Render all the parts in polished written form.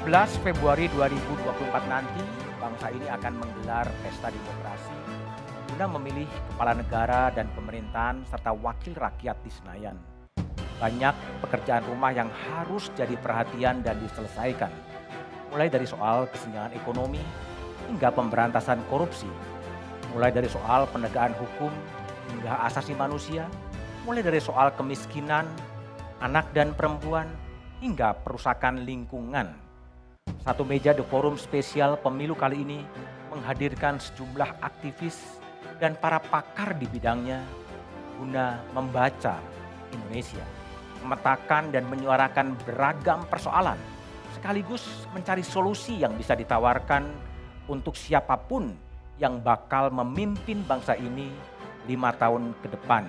14 Februari 2024 nanti, bangsa ini akan menggelar pesta demokrasi guna memilih kepala negara dan pemerintahan serta wakil rakyat di Senayan. Banyak pekerjaan rumah yang harus jadi perhatian dan diselesaikan, mulai dari soal kesenjangan ekonomi hingga pemberantasan korupsi, mulai dari soal penegakan hukum hingga hak asasi manusia, mulai dari soal kemiskinan, anak dan perempuan, hingga perusakan lingkungan. Satu meja The Forum spesial pemilu kali ini menghadirkan sejumlah aktivis dan para pakar di bidangnya guna membaca Indonesia, memetakan dan menyuarakan beragam persoalan, sekaligus mencari solusi yang bisa ditawarkan untuk siapapun yang bakal memimpin bangsa ini 5 tahun ke depan,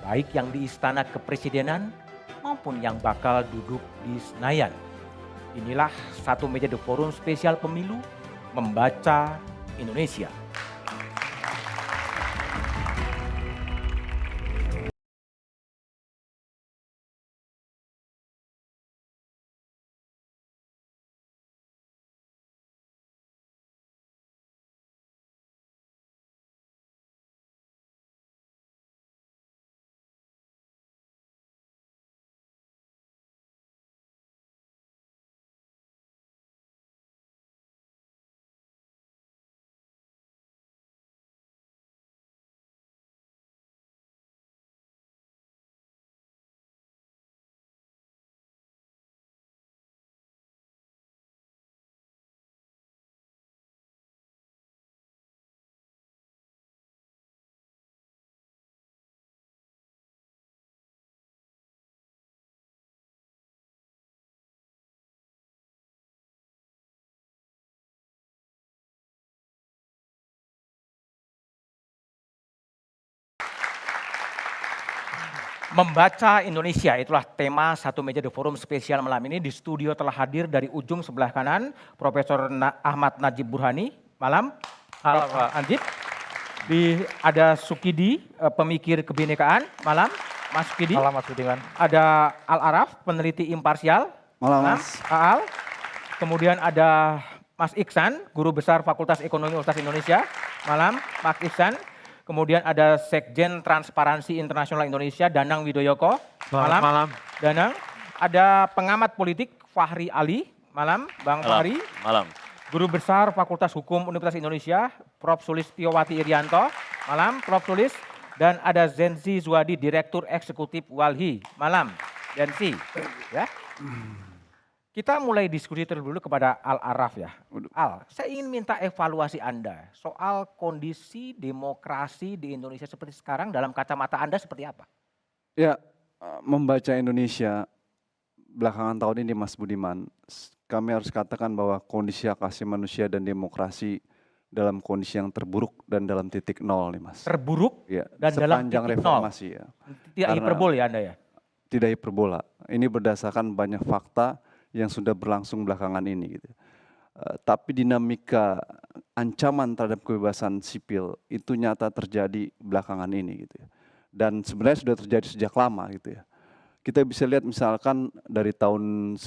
baik yang di Istana Kepresidenan maupun yang bakal duduk di Senayan. Inilah satu meja The Forum spesial pemilu membaca Indonesia. Membaca Indonesia, itulah tema satu meja The Forum spesial malam ini. Di studio telah hadir dari ujung sebelah kanan Profesor Ahmad Najib Burhani. Malam, Halo Prof. Pak. Anjib. Ada Sukidi, pemikir kebinekaan. Malam, Mas Sukidi. Malam Mas Budiman. Ada Al Araf, peneliti imparsial. Malam Mas. Pak Al. Kemudian ada Mas Iksan, Guru Besar Fakultas Ekonomi Universitas Indonesia. Malam, Pak Iksan. Kemudian ada Sekjen Transparansi Internasional Indonesia, Danang Widoyoko. Malam. Danang. Ada pengamat politik Fahri Ali. Malam, Bang Fahri. Malam. Guru Besar Fakultas Hukum Universitas Indonesia, Prof. Sulistiyowati Irianto. Malam, Prof. Sulis. Dan ada Zenzi Zuhadi, Direktur Eksekutif Walhi. Malam, Zenzi. Ya. Kita mulai diskusi terlebih dulu kepada Al Araf ya. Al, saya ingin minta evaluasi Anda soal kondisi demokrasi di Indonesia seperti sekarang dalam kacamata Anda seperti apa? Ya, membaca Indonesia belakangan tahun ini Mas Budiman, kami harus katakan bahwa kondisi hak asasi manusia dan demokrasi dalam kondisi yang terburuk dan dalam titik nol nih Mas. Terburuk Ya, dan dalam sepanjang titik reformasi nol. ya. Tidak hiperbol ya Anda ya? Tidak hiperbola. Ini berdasarkan banyak fakta yang sudah berlangsung belakangan ini gitu. Tapi dinamika ancaman terhadap kebebasan sipil itu nyata terjadi belakangan ini gitu ya. Dan sebenarnya sudah terjadi sejak lama gitu ya. Kita bisa lihat misalkan dari tahun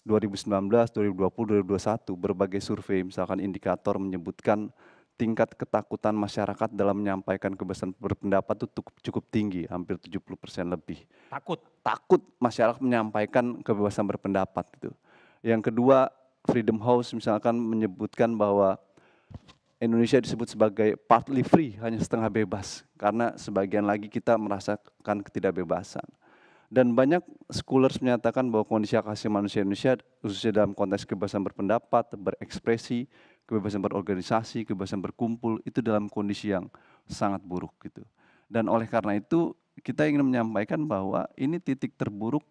2019, 2020, 2021 berbagai survei misalkan indikator menyebutkan tingkat ketakutan masyarakat dalam menyampaikan kebebasan berpendapat itu cukup tinggi, hampir 70% lebih. Takut masyarakat menyampaikan kebebasan berpendapat gitu. Yang kedua, Freedom House misalkan menyebutkan bahwa Indonesia disebut sebagai partly free, hanya setengah bebas, karena sebagian lagi kita merasakan ketidakbebasan. Dan banyak scholars menyatakan bahwa kondisi hak asasi manusia Indonesia, khususnya dalam konteks kebebasan berpendapat, berekspresi, kebebasan berorganisasi, kebebasan berkumpul, itu dalam kondisi yang sangat buruk gitu. Dan oleh karena itu kita ingin menyampaikan bahwa ini titik terburuk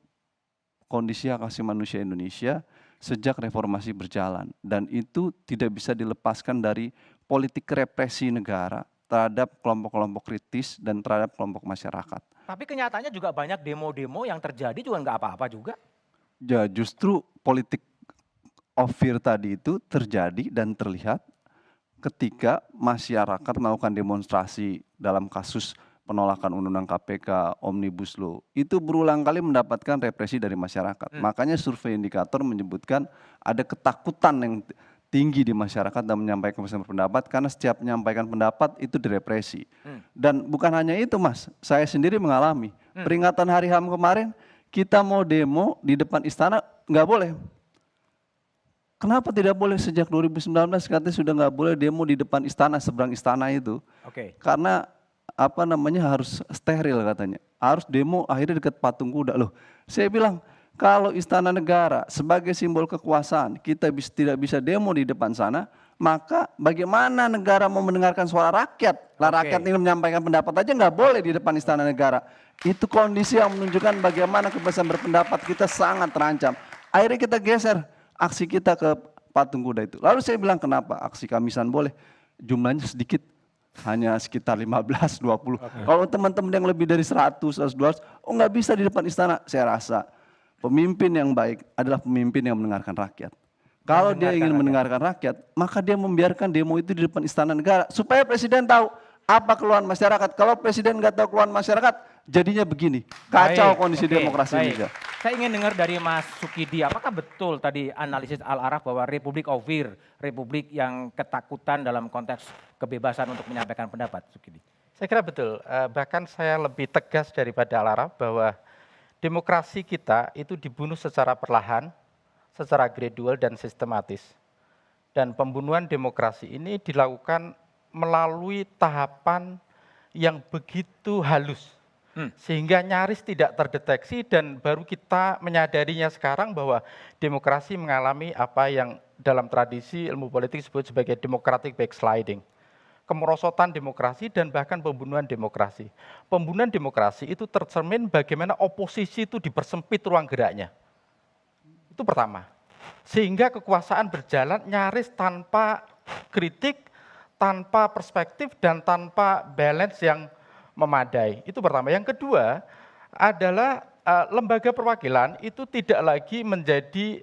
kondisi hak asasi manusia Indonesia sejak reformasi berjalan. Dan itu tidak bisa dilepaskan dari politik represi negara terhadap kelompok-kelompok kritis dan terhadap kelompok masyarakat. Tapi kenyataannya juga banyak demo-demo yang terjadi juga nggak apa-apa juga. Ya justru politik of fear tadi itu terjadi dan terlihat ketika masyarakat melakukan demonstrasi dalam kasus penolakan undang-undang KPK, Omnibus Law, itu berulang kali mendapatkan represi dari masyarakat. Makanya survei indikator menyebutkan ada ketakutan yang tinggi di masyarakat dalam menyampaikan kebebasan berpendapat karena setiap menyampaikan pendapat itu direpresi. Dan bukan hanya itu Mas, saya sendiri mengalami. Peringatan Hari HAM kemarin kita mau demo di depan istana nggak boleh. Kenapa tidak boleh? Sejak 2019 katanya sudah nggak boleh demo di depan istana, seberang istana itu. Oke. Karena apa namanya harus steril katanya. Harus demo akhirnya dekat patung kuda. Loh, saya bilang kalau istana negara sebagai simbol kekuasaan kita tidak bisa demo di depan sana, maka bagaimana negara mau mendengarkan suara rakyat? Lah rakyat ingin menyampaikan pendapat aja nggak boleh di depan istana negara. Itu kondisi yang menunjukkan bagaimana kebebasan berpendapat kita sangat terancam. Akhirnya kita geser aksi kita ke patung kuda itu. Lalu saya bilang kenapa aksi Kamisan boleh? Jumlahnya sedikit, hanya sekitar 15, 20. Kalau teman-teman yang lebih dari 100, 200, oh nggak bisa di depan istana. Saya rasa pemimpin yang baik adalah pemimpin yang mendengarkan rakyat. Kalau dia ingin mendengarkan rakyat, maka dia membiarkan demo itu di depan istana negara. Supaya presiden tahu apa keluhan masyarakat. Kalau presiden nggak tahu keluhan masyarakat, jadinya begini. Kacau kondisi demokrasi Indonesia. Saya ingin dengar dari Mas Sukidi, apakah betul tadi analisis Al-Araf bahwa Republik of Fear, Republik yang ketakutan dalam konteks kebebasan untuk menyampaikan pendapat, Sukidi? Saya kira betul, bahkan saya lebih tegas daripada Al-Araf bahwa demokrasi kita itu dibunuh secara perlahan, secara gradual dan sistematis. Dan pembunuhan demokrasi ini dilakukan melalui tahapan yang begitu halus. Sehingga nyaris tidak terdeteksi dan baru kita menyadarinya sekarang bahwa demokrasi mengalami apa yang dalam tradisi ilmu politik disebut sebagai democratic backsliding. Kemerosotan demokrasi dan bahkan pembunuhan demokrasi. Pembunuhan demokrasi itu tercermin bagaimana oposisi itu dipersempit ruang geraknya. Itu pertama. Sehingga kekuasaan berjalan nyaris tanpa kritik, tanpa perspektif, dan tanpa balance yang memadai. Itu pertama. Yang kedua adalah lembaga perwakilan itu tidak lagi menjadi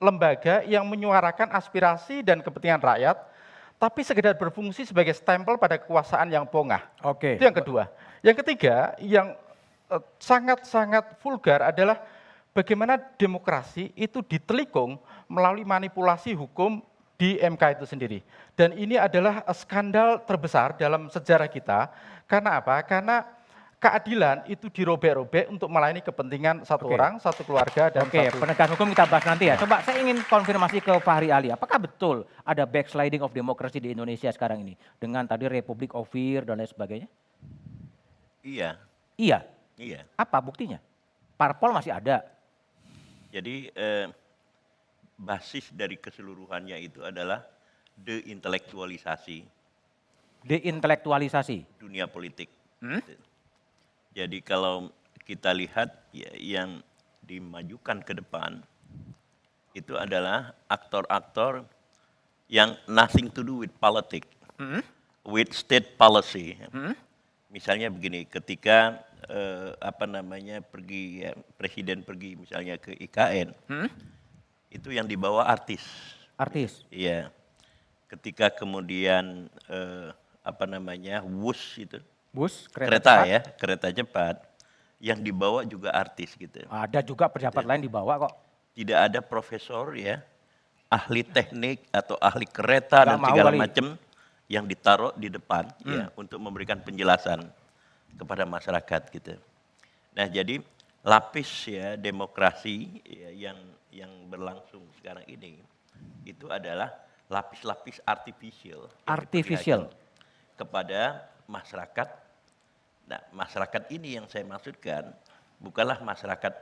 lembaga yang menyuarakan aspirasi dan kepentingan rakyat, tapi sekedar berfungsi sebagai stempel pada kekuasaan yang pongah. Oke. Itu yang kedua. Yang ketiga, yang sangat-sangat vulgar adalah bagaimana demokrasi itu ditelikung melalui manipulasi hukum di MK itu sendiri. Dan ini adalah skandal terbesar dalam sejarah kita. Karena apa? Karena keadilan itu dirobek-robek untuk melayani kepentingan satu orang, satu keluarga, dan satu... Penegakan hukum kita bahas nanti ya. Coba saya ingin konfirmasi ke Fahri Ali. Apakah betul ada backsliding of democracy di Indonesia sekarang ini? Dengan tadi Republic of Fear dan lain sebagainya? Iya. Iya? Iya. Apa buktinya? Parpol masih ada. Jadi basis dari keseluruhannya itu adalah deintelektualisasi Deintelektualisasi. dunia politik. Jadi kalau kita lihat ya, yang dimajukan ke depan itu adalah aktor-aktor yang nothing to do with politics, with state policy. Misalnya begini, ketika pergi ya, presiden pergi misalnya ke IKN, itu yang dibawa artis. Artis. Iya. Ketika kemudian WUS itu. Bus, Kereta ya, kereta cepat yang dibawa juga artis gitu. Ada juga pejabat lain dibawa kok. Tidak ada profesor ya, ahli teknik atau ahli kereta dan segala macam yang ditaruh di depan ya untuk memberikan penjelasan kepada masyarakat gitu. Nah, jadi lapis ya demokrasi ya, yang berlangsung sekarang ini itu adalah lapis-lapis artificial. Kepada masyarakat. Nah, masyarakat ini yang saya maksudkan bukanlah masyarakat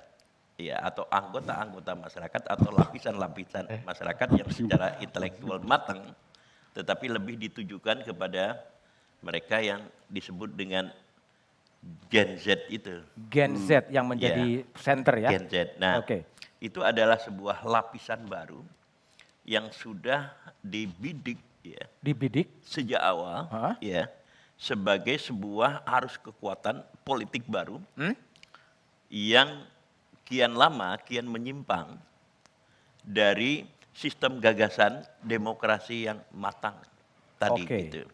ya atau anggota-anggota masyarakat atau lapisan-lapisan masyarakat yang secara intelektual matang, tetapi lebih ditujukan kepada mereka yang disebut dengan Gen Z itu. Gen Z yang menjadi center ya. Gen Z. Nah, itu adalah sebuah lapisan baru yang sudah dibidik ya. Dibidik sejak awal ya sebagai sebuah arus kekuatan politik baru yang kian lama kian menyimpang dari sistem gagasan demokrasi yang matang tadi gitu.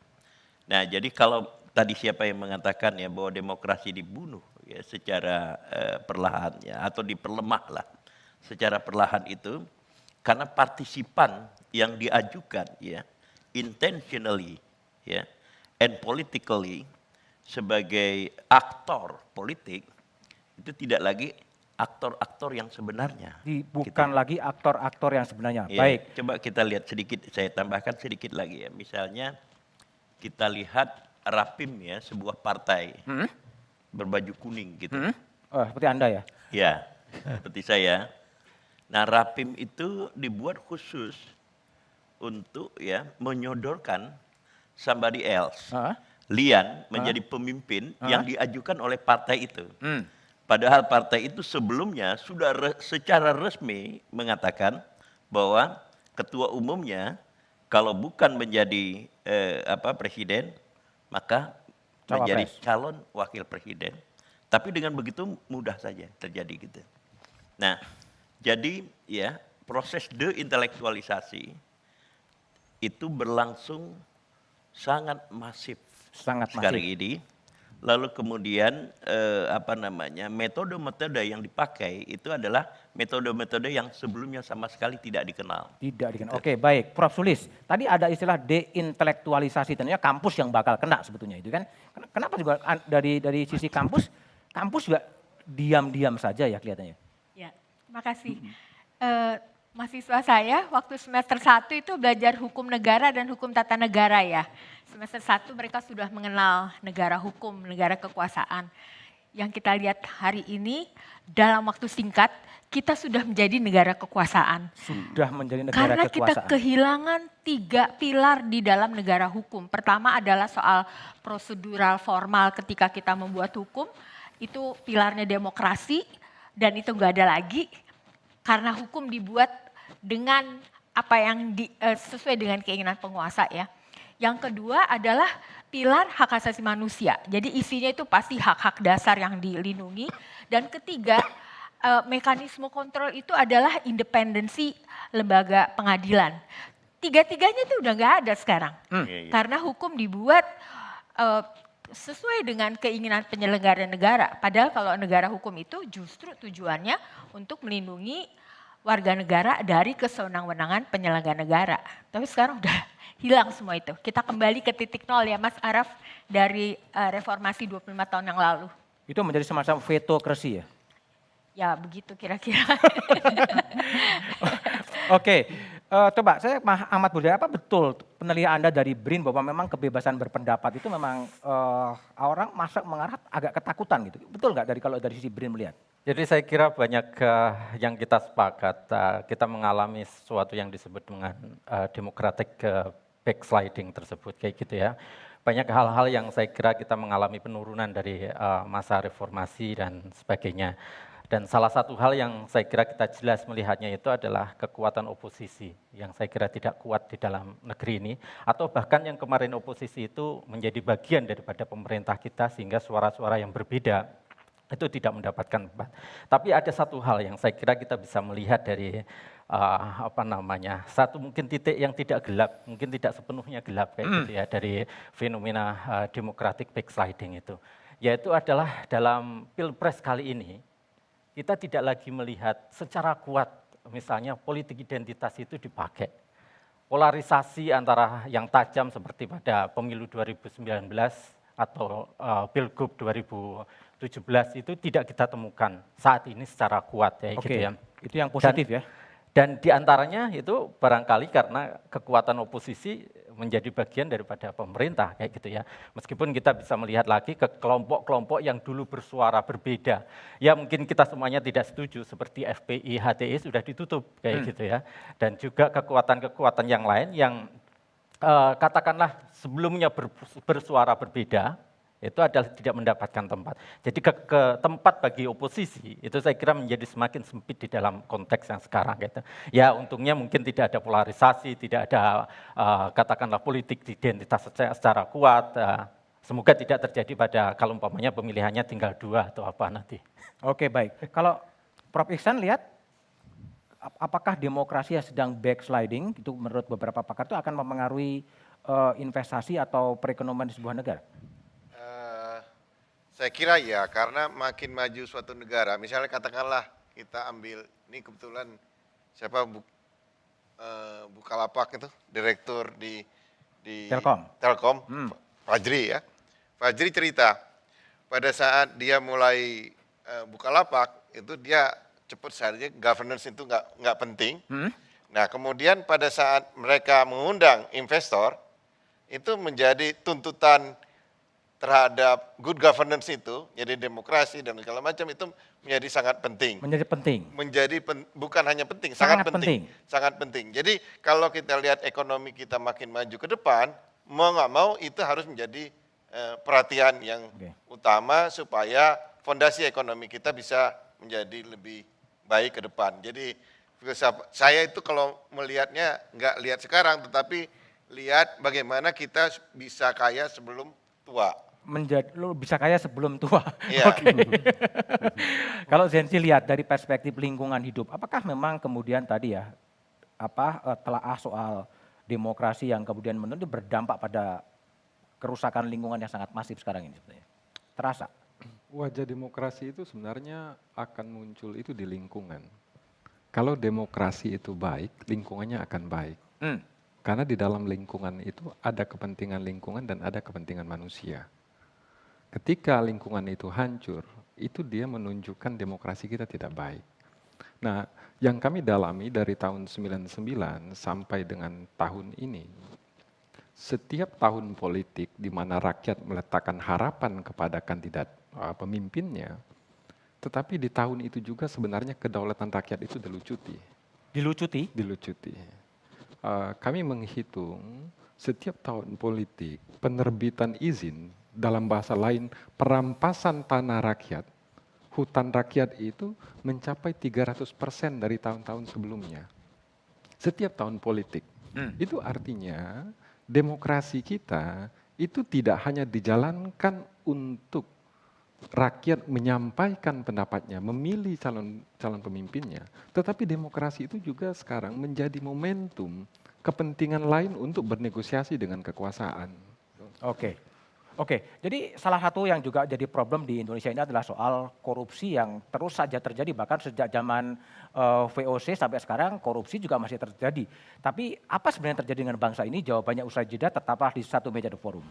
Nah, jadi kalau tadi siapa yang mengatakan ya bahwa demokrasi dibunuh ya secara perlahan ya atau diperlemah lah secara perlahan itu karena partisipan yang diajukan ya intentionally ya and politically sebagai aktor politik itu tidak lagi aktor-aktor yang sebenarnya. Bukan lagi aktor-aktor yang sebenarnya. Ya, Baik. coba kita lihat sedikit, saya tambahkan sedikit lagi ya. Misalnya kita lihat Rapim ya, sebuah partai berbaju kuning gitu. Oh, seperti Anda ya? Ya, seperti saya. Nah, Rapim itu dibuat khusus untuk ya menyodorkan somebody else. Lian menjadi pemimpin yang diajukan oleh partai itu. Padahal partai itu sebelumnya sudah secara resmi mengatakan bahwa ketua umumnya kalau bukan menjadi presiden maka menjadi calon wakil presiden. Tapi dengan begitu mudah saja terjadi gitu. Nah, jadi ya proses deintelektualisasi itu berlangsung sangat masif sekarang ini. Lalu kemudian metode-metode yang dipakai itu adalah metode-metode yang sebelumnya sama sekali tidak dikenal. Tidak dikenal. Oke, baik. Prof. Sulis, tadi ada istilah deintelektualisasi, tentunya kampus yang bakal kena sebetulnya itu kan. Kenapa juga dari sisi kampus juga diam-diam saja ya kelihatannya? Ya, terima kasih. Mahasiswa saya waktu semester 1 itu belajar hukum negara dan hukum tata negara ya. Semester 1 mereka sudah mengenal negara hukum, negara kekuasaan. Yang kita lihat hari ini dalam waktu singkat kita sudah menjadi negara kekuasaan. Sudah menjadi negara Karena kekuasaan. kita kehilangan 3 pilar di dalam negara hukum. Pertama adalah soal prosedural formal ketika kita membuat hukum. Itu pilarnya demokrasi dan itu nggak ada lagi. Karena hukum dibuat dengan apa yang sesuai dengan keinginan penguasa ya. Yang kedua adalah pilar hak asasi manusia. Jadi isinya itu pasti hak-hak dasar yang dilindungi. Dan ketiga, mekanisme kontrol itu adalah independensi lembaga pengadilan. Tiga-tiganya itu udah nggak ada sekarang. Karena hukum dibuat sesuai dengan keinginan penyelenggara negara. Padahal kalau negara hukum itu justru tujuannya untuk melindungi warga negara dari kesewenang-wenangan penyelenggara negara. Tapi sekarang udah hilang semua itu. Kita kembali ke titik nol ya Mas Araf dari reformasi 25 tahun yang lalu. Itu menjadi semacam vetokrasi ya? Ya begitu kira-kira. Oke, coba saya Ahmad Budaya, apa betul penilaian Anda dari BRIN bahwa memang kebebasan berpendapat itu memang orang masuk mengarah agak ketakutan gitu. Betul nggak kalau dari sisi BRIN melihat? Jadi saya kira banyak yang kita sepakat, kita mengalami sesuatu yang disebut dengan democratic backsliding tersebut kayak gitu ya. Banyak hal-hal yang saya kira kita mengalami penurunan dari masa reformasi dan sebagainya. Dan salah satu hal yang saya kira kita jelas melihatnya itu adalah kekuatan oposisi yang saya kira tidak kuat di dalam negeri ini. Atau bahkan yang kemarin oposisi itu menjadi bagian daripada pemerintah kita sehingga suara-suara yang berbeda itu tidak mendapatkan tempat. Tapi ada satu hal yang saya kira kita bisa melihat dari satu mungkin titik yang tidak gelap, mungkin tidak sepenuhnya gelap kayak gitu ya dari fenomena democratic backsliding itu. Yaitu adalah dalam Pilpres kali ini kita tidak lagi melihat secara kuat misalnya politik identitas itu dipakai. Polarisasi antara yang tajam seperti pada pemilu 2019 atau Pilgub 2017 itu tidak kita temukan saat ini secara kuat ya. Oke, gitu ya. Itu yang positif ya. Dan diantaranya itu barangkali karena kekuatan oposisi menjadi bagian daripada pemerintah kayak gitu ya. Meskipun kita bisa melihat lagi ke kelompok-kelompok yang dulu bersuara berbeda. Ya mungkin kita semuanya tidak setuju seperti FPI, HTI sudah ditutup kayak gitu ya. Dan juga kekuatan-kekuatan yang lain yang katakanlah sebelumnya bersuara berbeda, itu adalah tidak mendapatkan tempat. Jadi ke tempat bagi oposisi itu saya kira menjadi semakin sempit di dalam konteks yang sekarang gitu. Ya untungnya mungkin tidak ada polarisasi, tidak ada katakanlah politik identitas secara kuat. Semoga tidak terjadi pada kalau umpamanya pemilihannya tinggal 2 atau apa nanti. Oke, baik. Kalau Prof. Iksan lihat apakah demokrasi yang sedang backsliding itu menurut beberapa pakar itu akan mempengaruhi investasi atau perekonomian di sebuah negara? Saya kira ya, karena makin maju suatu negara, misalnya katakanlah kita ambil, ini kebetulan siapa Bukalapak itu, direktur di Telkom, Fajri ya. Fajri cerita, pada saat dia mulai Bukalapak, itu dia cepat saja, governance itu nggak penting. Nah kemudian pada saat mereka mengundang investor, itu menjadi tuntutan terhadap good governance itu, jadi demokrasi dan segala macam itu menjadi sangat penting. Bukan hanya penting, sangat penting. Sangat penting. Jadi kalau kita lihat ekonomi kita makin maju ke depan, mau nggak mau itu harus menjadi perhatian yang utama supaya fondasi ekonomi kita bisa menjadi lebih baik ke depan. Jadi saya itu kalau melihatnya nggak lihat sekarang, tetapi lihat bagaimana kita bisa kaya sebelum tua. Lu bisa kaya sebelum tua. Iya. Oke. Kalau Zensi lihat dari perspektif lingkungan hidup, apakah memang kemudian tadi ya telaah soal demokrasi yang kemudian menurut berdampak pada kerusakan lingkungan yang sangat masif sekarang ini sebenarnya? Terasa? Wajah demokrasi itu sebenarnya akan muncul itu di lingkungan. Kalau demokrasi itu baik, lingkungannya akan baik. Karena di dalam lingkungan itu ada kepentingan lingkungan dan ada kepentingan manusia. Ketika lingkungan itu hancur, itu dia menunjukkan demokrasi kita tidak baik. Nah, yang kami dalami dari tahun 99 sampai dengan tahun ini, setiap tahun politik di mana rakyat meletakkan harapan kepada kandidat pemimpinnya, tetapi di tahun itu juga sebenarnya kedaulatan rakyat itu dilucuti. Dilucuti? Dilucuti. Kami menghitung setiap tahun politik penerbitan izin, dalam bahasa lain perampasan tanah rakyat, hutan rakyat itu mencapai 300% dari tahun-tahun sebelumnya. Setiap tahun politik. Itu artinya demokrasi kita itu tidak hanya dijalankan untuk rakyat menyampaikan pendapatnya, memilih calon pemimpinnya, tetapi demokrasi itu juga sekarang menjadi momentum kepentingan lain untuk bernegosiasi dengan kekuasaan. Oke, jadi salah satu yang juga jadi problem di Indonesia ini adalah soal korupsi yang terus saja terjadi, bahkan sejak zaman VOC sampai sekarang korupsi juga masih terjadi. Tapi apa sebenarnya terjadi dengan bangsa ini? Jawabannya usai jeda, tetaplah di Satu Meja The Forum.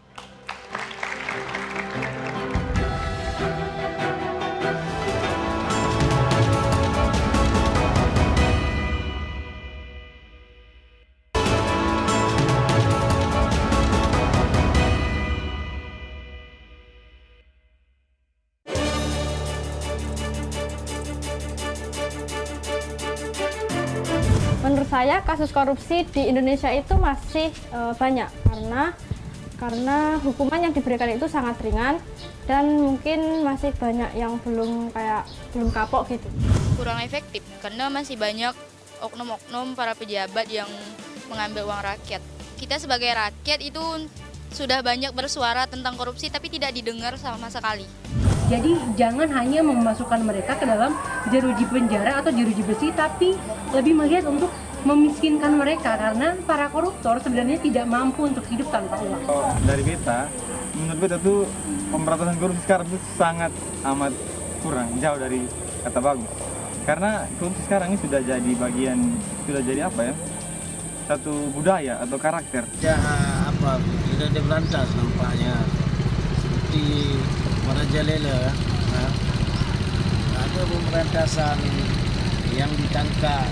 Menurut saya kasus korupsi di Indonesia itu masih banyak karena hukuman yang diberikan itu sangat ringan dan mungkin masih banyak yang belum kapok gitu. Kurang efektif karena masih banyak oknum-oknum para pejabat yang mengambil uang rakyat. Kita sebagai rakyat itu sudah banyak bersuara tentang korupsi tapi tidak didengar sama sekali. Jadi jangan hanya memasukkan mereka ke dalam jeruji penjara atau jeruji besi, tapi lebih melihat untuk memiskinkan mereka karena para koruptor sebenarnya tidak mampu untuk hidup tanpa uang. Dari beta, menurut beta tuh pemberantasan korupsi sekarang tuh sangat amat kurang, jauh dari kata bagus. Karena korupsi sekarang ini sudah jadi bagian, sudah jadi apa ya? Satu budaya atau karakter. Ya apa, tidak diberantas nampaknya. Seperti merajalela, ada pemberantasan yang ditangkap,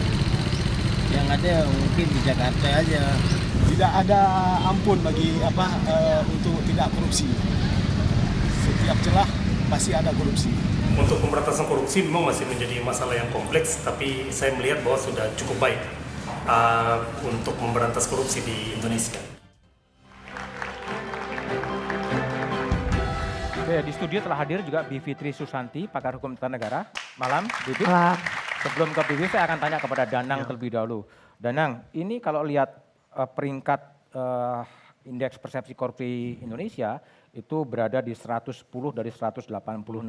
yang ada mungkin di Jakarta aja. Tidak ada ampun bagi untuk tidak korupsi. Setiap celah pasti ada korupsi. Untuk pemberantasan korupsi memang masih menjadi masalah yang kompleks, tapi saya melihat bahwa sudah cukup baik untuk memberantas korupsi di Indonesia. Oke, di studio telah hadir juga Bivitri Susanti, pakar hukum tata negara. Malam, Bivitri. Malam. Sebelum ke Bivitri, saya akan tanya kepada Danang terlebih dahulu. Danang, ini kalau lihat peringkat indeks persepsi korupsi Indonesia itu berada di 110 dari 180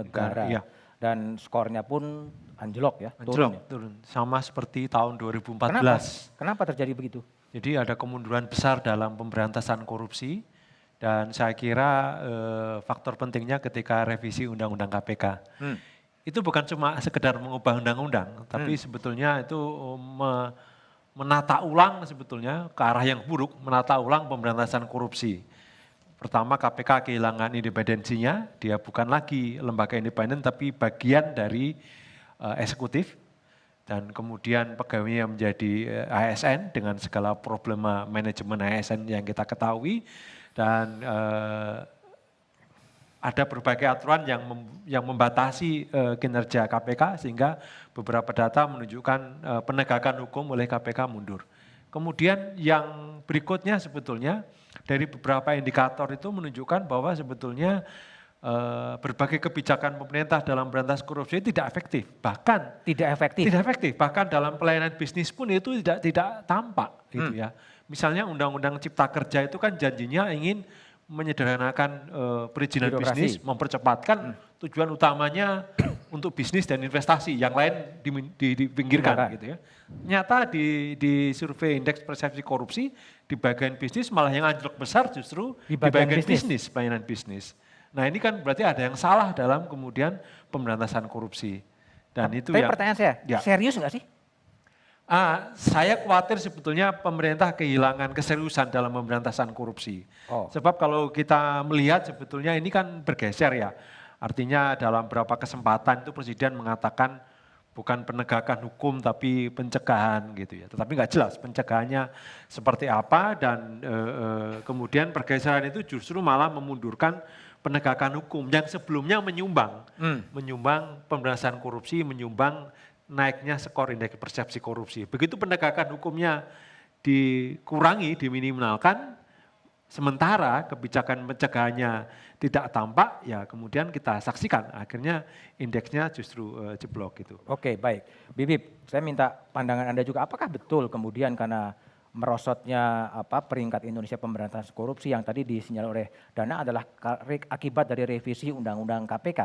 negara. Iya. Dan skornya pun anjlok ya, turun. Sama seperti tahun 2014. Kenapa terjadi begitu? Jadi ada kemunduran besar dalam pemberantasan korupsi Dan saya kira faktor pentingnya ketika revisi Undang-Undang KPK, itu bukan cuma sekedar mengubah undang-undang, tapi sebetulnya itu menata ulang sebetulnya ke arah yang buruk, menata ulang pemberantasan korupsi. Pertama, KPK kehilangan independensinya, dia bukan lagi lembaga independen tapi bagian dari eksekutif. Dan kemudian pegawainya menjadi ASN dengan segala problema manajemen ASN yang kita ketahui. Dan ada berbagai aturan yang membatasi kinerja KPK sehingga beberapa data menunjukkan penegakan hukum oleh KPK mundur. Kemudian yang berikutnya sebetulnya dari beberapa indikator itu menunjukkan bahwa sebetulnya berbagai kebijakan pemerintah dalam berantas korupsi tidak efektif. Bahkan tidak efektif. Bahkan dalam pelayanan bisnis pun itu tidak tampak gitu ya. Misalnya Undang-Undang Cipta Kerja itu kan janjinya ingin menyederhanakan perizinan bisnis, mempercepatkan tujuan utamanya untuk bisnis dan investasi, yang lain dipinggirkan gitu ya. Nyata di survei indeks persepsi korupsi di bagian bisnis malah yang anjlok besar justru di bagian bisnis, pelayanan bisnis. Nah ini kan berarti ada yang salah dalam kemudian pemberantasan korupsi. Dan itu Tapi pertanyaan saya, serius nggak sih? Saya khawatir sebetulnya pemerintah kehilangan keseriusan dalam pemberantasan korupsi. Sebab kalau kita melihat sebetulnya ini kan bergeser ya. Artinya dalam beberapa kesempatan itu Presiden mengatakan bukan penegakan hukum tapi pencegahan gitu ya. Tetapi nggak jelas pencegahannya seperti apa dan kemudian pergeseran itu justru malah memundurkan penegakan hukum yang sebelumnya menyumbang pemberantasan korupsi, menyumbang naiknya skor indeks persepsi korupsi. Begitu penegakan hukumnya dikurangi, diminimalkan, sementara kebijakan pencegahannya tidak tampak, ya kemudian kita saksikan akhirnya indeksnya justru jeblok gitu. Oke, baik. Bibip, saya minta pandangan Anda juga, apakah betul kemudian karena merosotnya peringkat Indonesia pemberantasan korupsi yang tadi disinyalir oleh Dana adalah akibat dari revisi Undang-Undang KPK.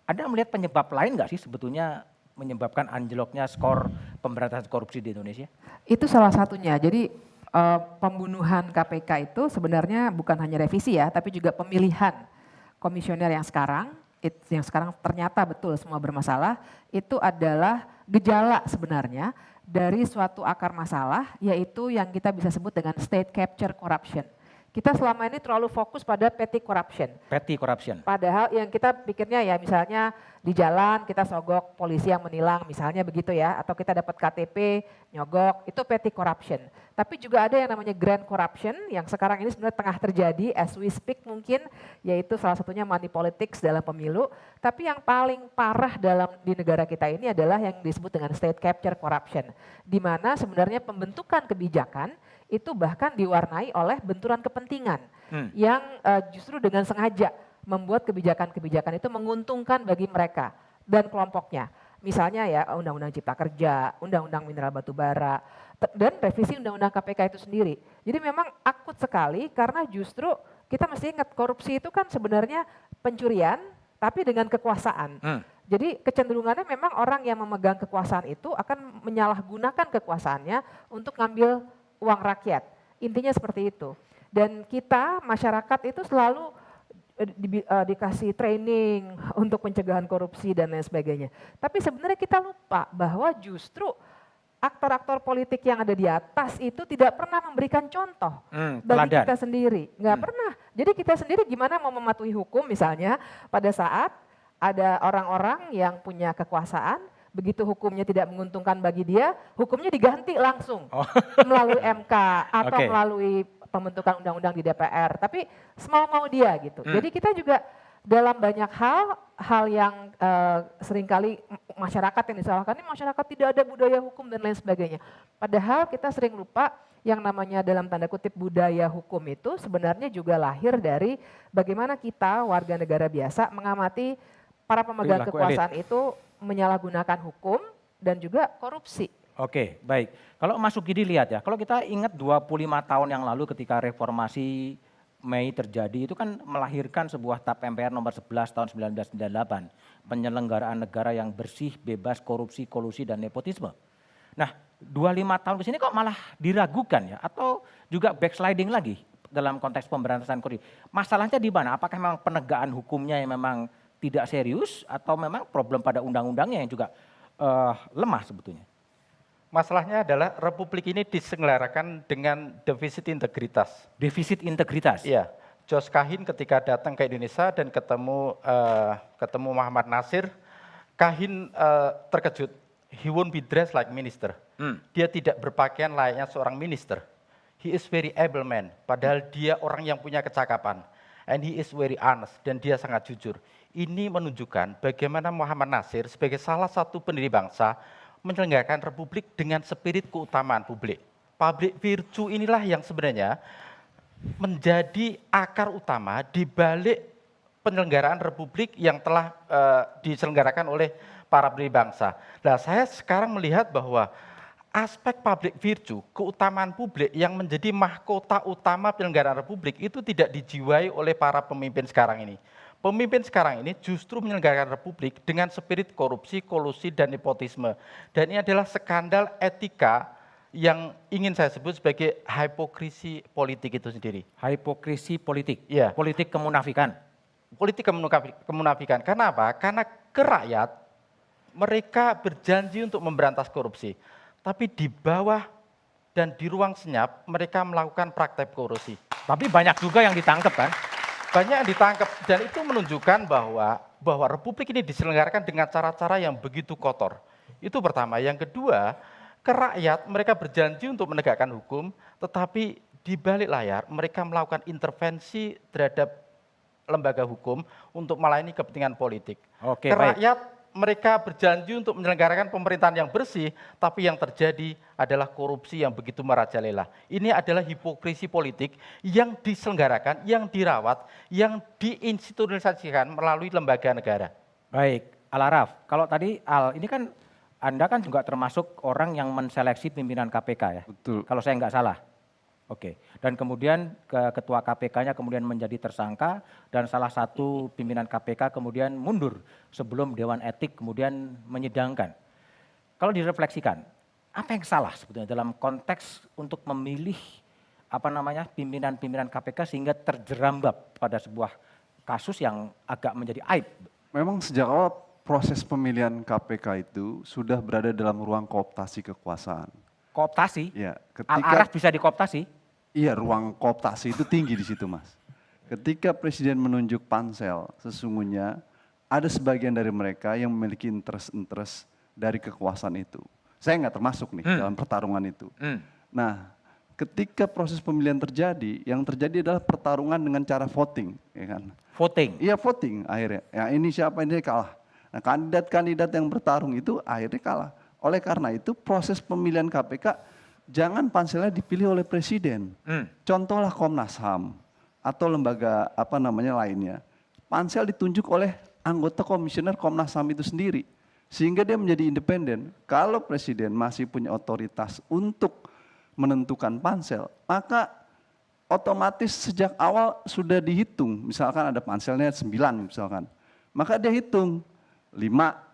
Anda melihat penyebab lain nggak sih sebetulnya menyebabkan anjloknya skor pemberantasan korupsi di Indonesia? Itu salah satunya. Jadi pembunuhan KPK itu sebenarnya bukan hanya revisi ya, tapi juga pemilihan komisioner yang sekarang ternyata betul semua bermasalah, itu adalah gejala sebenarnya dari suatu akar masalah, yaitu yang kita bisa sebut dengan state capture corruption. Kita selama ini terlalu fokus pada petty corruption. Petty corruption. Padahal yang kita pikirnya ya misalnya di jalan kita sogok polisi yang menilang misalnya begitu ya. Atau kita dapat KTP, nyogok, itu petty corruption. Tapi juga ada yang namanya grand corruption yang sekarang ini sebenarnya tengah terjadi as we speak mungkin. Yaitu salah satunya money politics dalam pemilu. Tapi yang paling parah di negara kita ini adalah yang disebut dengan state capture corruption. Di mana sebenarnya pembentukan kebijakan itu bahkan diwarnai oleh benturan kepentingan yang justru dengan sengaja membuat kebijakan-kebijakan itu menguntungkan bagi mereka dan kelompoknya. Misalnya ya Undang-Undang Cipta Kerja, Undang-Undang Mineral Batubara, dan revisi Undang-Undang KPK itu sendiri. Jadi memang akut sekali karena justru kita mesti ingat korupsi itu kan sebenarnya pencurian tapi dengan kekuasaan. Jadi kecenderungannya memang orang yang memegang kekuasaan itu akan menyalahgunakan kekuasaannya untuk ngambil uang rakyat, intinya seperti itu. Dan kita masyarakat itu selalu dikasih training untuk pencegahan korupsi dan lain sebagainya. Tapi sebenarnya kita lupa bahwa justru aktor-aktor politik yang ada di atas itu tidak pernah memberikan contoh bagi kita sendiri. Nggak pernah. Jadi kita sendiri gimana mau mematuhi hukum misalnya pada saat ada orang-orang yang punya kekuasaan, begitu hukumnya tidak menguntungkan bagi dia, hukumnya diganti langsung melalui MK atau melalui pembentukan undang-undang di DPR. Tapi semau-mau dia gitu. Jadi kita juga dalam banyak hal yang seringkali masyarakat yang disalahkan ini masyarakat tidak ada budaya hukum dan lain sebagainya. Padahal kita sering lupa yang namanya dalam tanda kutip budaya hukum itu sebenarnya juga lahir dari bagaimana kita warga negara biasa mengamati para pemegang kekuasaan itu menyalahgunakan hukum dan juga korupsi. Oke, baik. Kalau Mas Sukidi lihat ya, kalau kita ingat 25 tahun yang lalu ketika reformasi Mei terjadi, itu kan melahirkan sebuah TAP MPR nomor 11 tahun 1998, penyelenggaraan negara yang bersih, bebas korupsi, kolusi, dan nepotisme. Nah, 25 tahun ke sini kok malah diragukan ya, atau juga backsliding lagi dalam konteks pemberantasan korupsi. Masalahnya di mana? Apakah memang penegakan hukumnya yang memang tidak serius atau memang problem pada undang-undangnya yang juga lemah sebetulnya? Masalahnya adalah Republik ini diselenggarakan dengan defisit integritas. Defisit integritas? Iya. Jos Kahin ketika datang ke Indonesia dan ketemu Muhammad Nasir, Kahin terkejut. He won't be dressed like minister. Dia tidak berpakaian layaknya seorang minister. He is very able man. Padahal dia orang yang punya kecakapan. And he is very honest. Dan dia sangat jujur. Ini menunjukkan bagaimana Muhammad Nasir sebagai salah satu pendiri bangsa menyelenggarakan republik dengan spirit keutamaan publik. Public virtue inilah yang sebenarnya menjadi akar utama di balik penyelenggaraan republik yang telah diselenggarakan oleh para pendiri bangsa. Nah, saya sekarang melihat bahwa aspek public virtue, keutamaan publik yang menjadi mahkota utama penyelenggaraan republik itu tidak dijiwai oleh para pemimpin sekarang ini. Pemimpin sekarang ini justru menyelenggarakan republik dengan spirit korupsi, kolusi, dan nepotisme. Dan ini adalah skandal etika yang ingin saya sebut sebagai hipokrisi politik itu sendiri. Hipokrisi politik? Iya. Politik kemunafikan? Politik kemunafikan. Karena apa? Karena ke rakyat, mereka berjanji untuk memberantas korupsi. Tapi di bawah dan di ruang senyap, mereka melakukan praktek korupsi. Tapi banyak juga yang ditangkap kan? Banyak yang ditangkap, dan itu menunjukkan bahwa republik ini diselenggarakan dengan cara-cara yang begitu kotor. Itu pertama. Yang kedua, ke rakyat mereka berjanji untuk menegakkan hukum, tetapi di balik layar mereka melakukan intervensi terhadap lembaga hukum untuk melayani kepentingan politik. Oke, ke rakyat mereka berjanji untuk menyelenggarakan pemerintahan yang bersih, tapi yang terjadi adalah korupsi yang begitu merajalela. Ini adalah hipokrisi politik yang diselenggarakan, yang dirawat, yang diinstitusionalisasikan melalui lembaga negara. Baik, Al-Araf, kalau tadi ini kan Anda kan juga termasuk orang yang menseleksi pimpinan KPK ya? Betul. Kalau saya nggak salah. Oke, dan kemudian ketua KPK-nya kemudian menjadi tersangka dan salah satu pimpinan KPK kemudian mundur sebelum Dewan Etik kemudian menyidangkan. Kalau direfleksikan, apa yang salah sebetulnya dalam konteks untuk memilih pimpinan-pimpinan KPK sehingga terjerambab pada sebuah kasus yang agak menjadi aib? Memang sejak awal proses pemilihan KPK itu sudah berada dalam ruang kooptasi kekuasaan. Kooptasi? Ya, Al-Araf bisa dikooptasi? Iya, ruang kooptasi itu tinggi di situ, Mas. Ketika Presiden menunjuk pansel, sesungguhnya ada sebagian dari mereka yang memiliki interest dari kekuasaan itu. Saya nggak termasuk nih dalam pertarungan itu. Nah, ketika proses pemilihan terjadi, yang terjadi adalah pertarungan dengan cara voting, ya kan? Voting? Iya, voting akhirnya. Ya, ini siapa ini kalah. Nah, kandidat-kandidat yang bertarung itu akhirnya kalah. Oleh karena itu proses pemilihan KPK jangan panselnya dipilih oleh presiden. Contohlah Komnas HAM atau lembaga lainnya. Pansel ditunjuk oleh anggota komisioner Komnas HAM itu sendiri. Sehingga dia menjadi independen. Kalau presiden masih punya otoritas untuk menentukan pansel, maka otomatis sejak awal sudah dihitung. Misalkan ada panselnya 9 misalkan. Maka dia hitung 5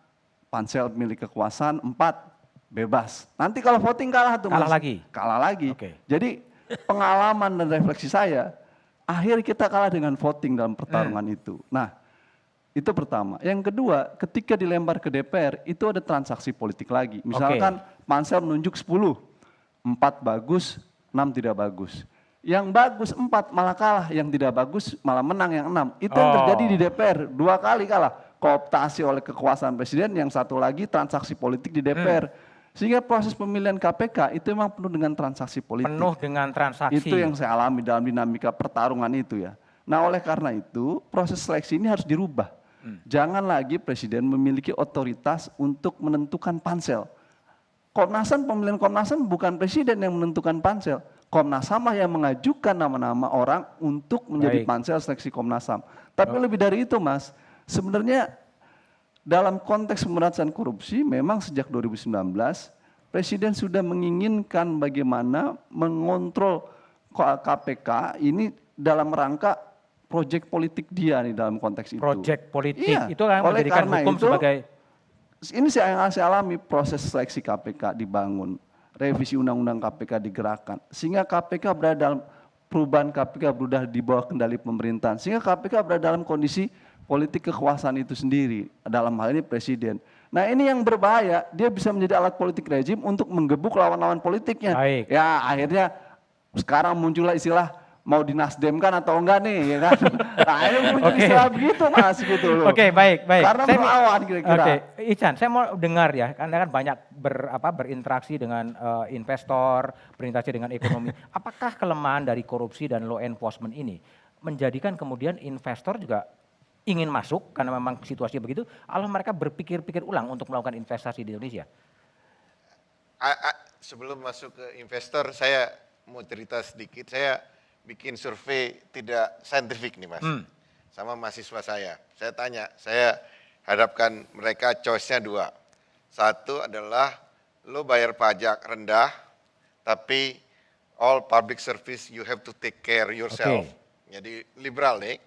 pansel milik kekuasaan, 4 bebas. Nanti kalau voting kalah tuh kalah Mas. lagi? Kalah lagi. Okay. Jadi pengalaman dan refleksi saya, akhir kita kalah dengan voting dalam pertarungan itu. Nah, itu pertama. Yang kedua, ketika dilempar ke DPR, itu ada transaksi politik lagi. Misalkan pansel menunjuk 10, 4 bagus, 6 tidak bagus. Yang bagus 4 malah kalah, yang tidak bagus malah menang yang 6. Itu yang terjadi di DPR, 2 kali kalah. Kooptasi oleh kekuasaan presiden, yang satu lagi transaksi politik di DPR. Sehingga proses pemilihan KPK itu memang penuh dengan transaksi politik. Penuh dengan transaksi. Itu yang saya alami dalam dinamika pertarungan itu ya. Nah, oleh karena itu proses seleksi ini harus dirubah. Jangan lagi presiden memiliki otoritas untuk menentukan pansel. Komnas HAM, pemilihan Komnas HAM bukan presiden yang menentukan pansel. Komnas HAM yang mengajukan nama-nama orang untuk menjadi pansel seleksi Komnas HAM. Tapi lebih dari itu Mas, sebenarnya dalam konteks pemberantasan korupsi memang sejak 2019 Presiden sudah menginginkan bagaimana mengontrol KPK ini dalam rangka proyek politik dia nih dalam konteks itu. Proyek politik iya, itu kan menjadikan hukum itu, sebagai... Ini saya alami proses seleksi KPK dibangun, revisi undang-undang KPK digerakkan, sehingga KPK berada dalam perubahan KPK sudah di bawah kendali pemerintahan, sehingga KPK berada dalam kondisi politik kekuasaan itu sendiri, dalam hal ini presiden. Nah ini yang berbahaya, dia bisa menjadi alat politik rezim untuk menggebuk lawan-lawan politiknya. Baik. Ya akhirnya sekarang muncullah istilah mau dinasdemkan atau enggak nih, ya kan? Nah ini muncul istilah begitu Mas, gitu loh. Oke, baik. Karena melawan kira-kira. Oke, Ican, saya mau dengar ya, Anda kan banyak berinteraksi dengan investor, berinteraksi dengan ekonomi. Apakah kelemahan dari korupsi dan law enforcement ini menjadikan kemudian investor juga ingin masuk karena memang situasinya begitu, atau mereka berpikir-pikir ulang untuk melakukan investasi di Indonesia? Sebelum masuk ke investor, saya mau cerita sedikit. Saya bikin survei tidak saintifik nih Mas, sama mahasiswa saya. Saya tanya, saya hadapkan mereka choice-nya 2. Satu adalah lo bayar pajak rendah, tapi all public service you have to take care yourself. Jadi liberal nih.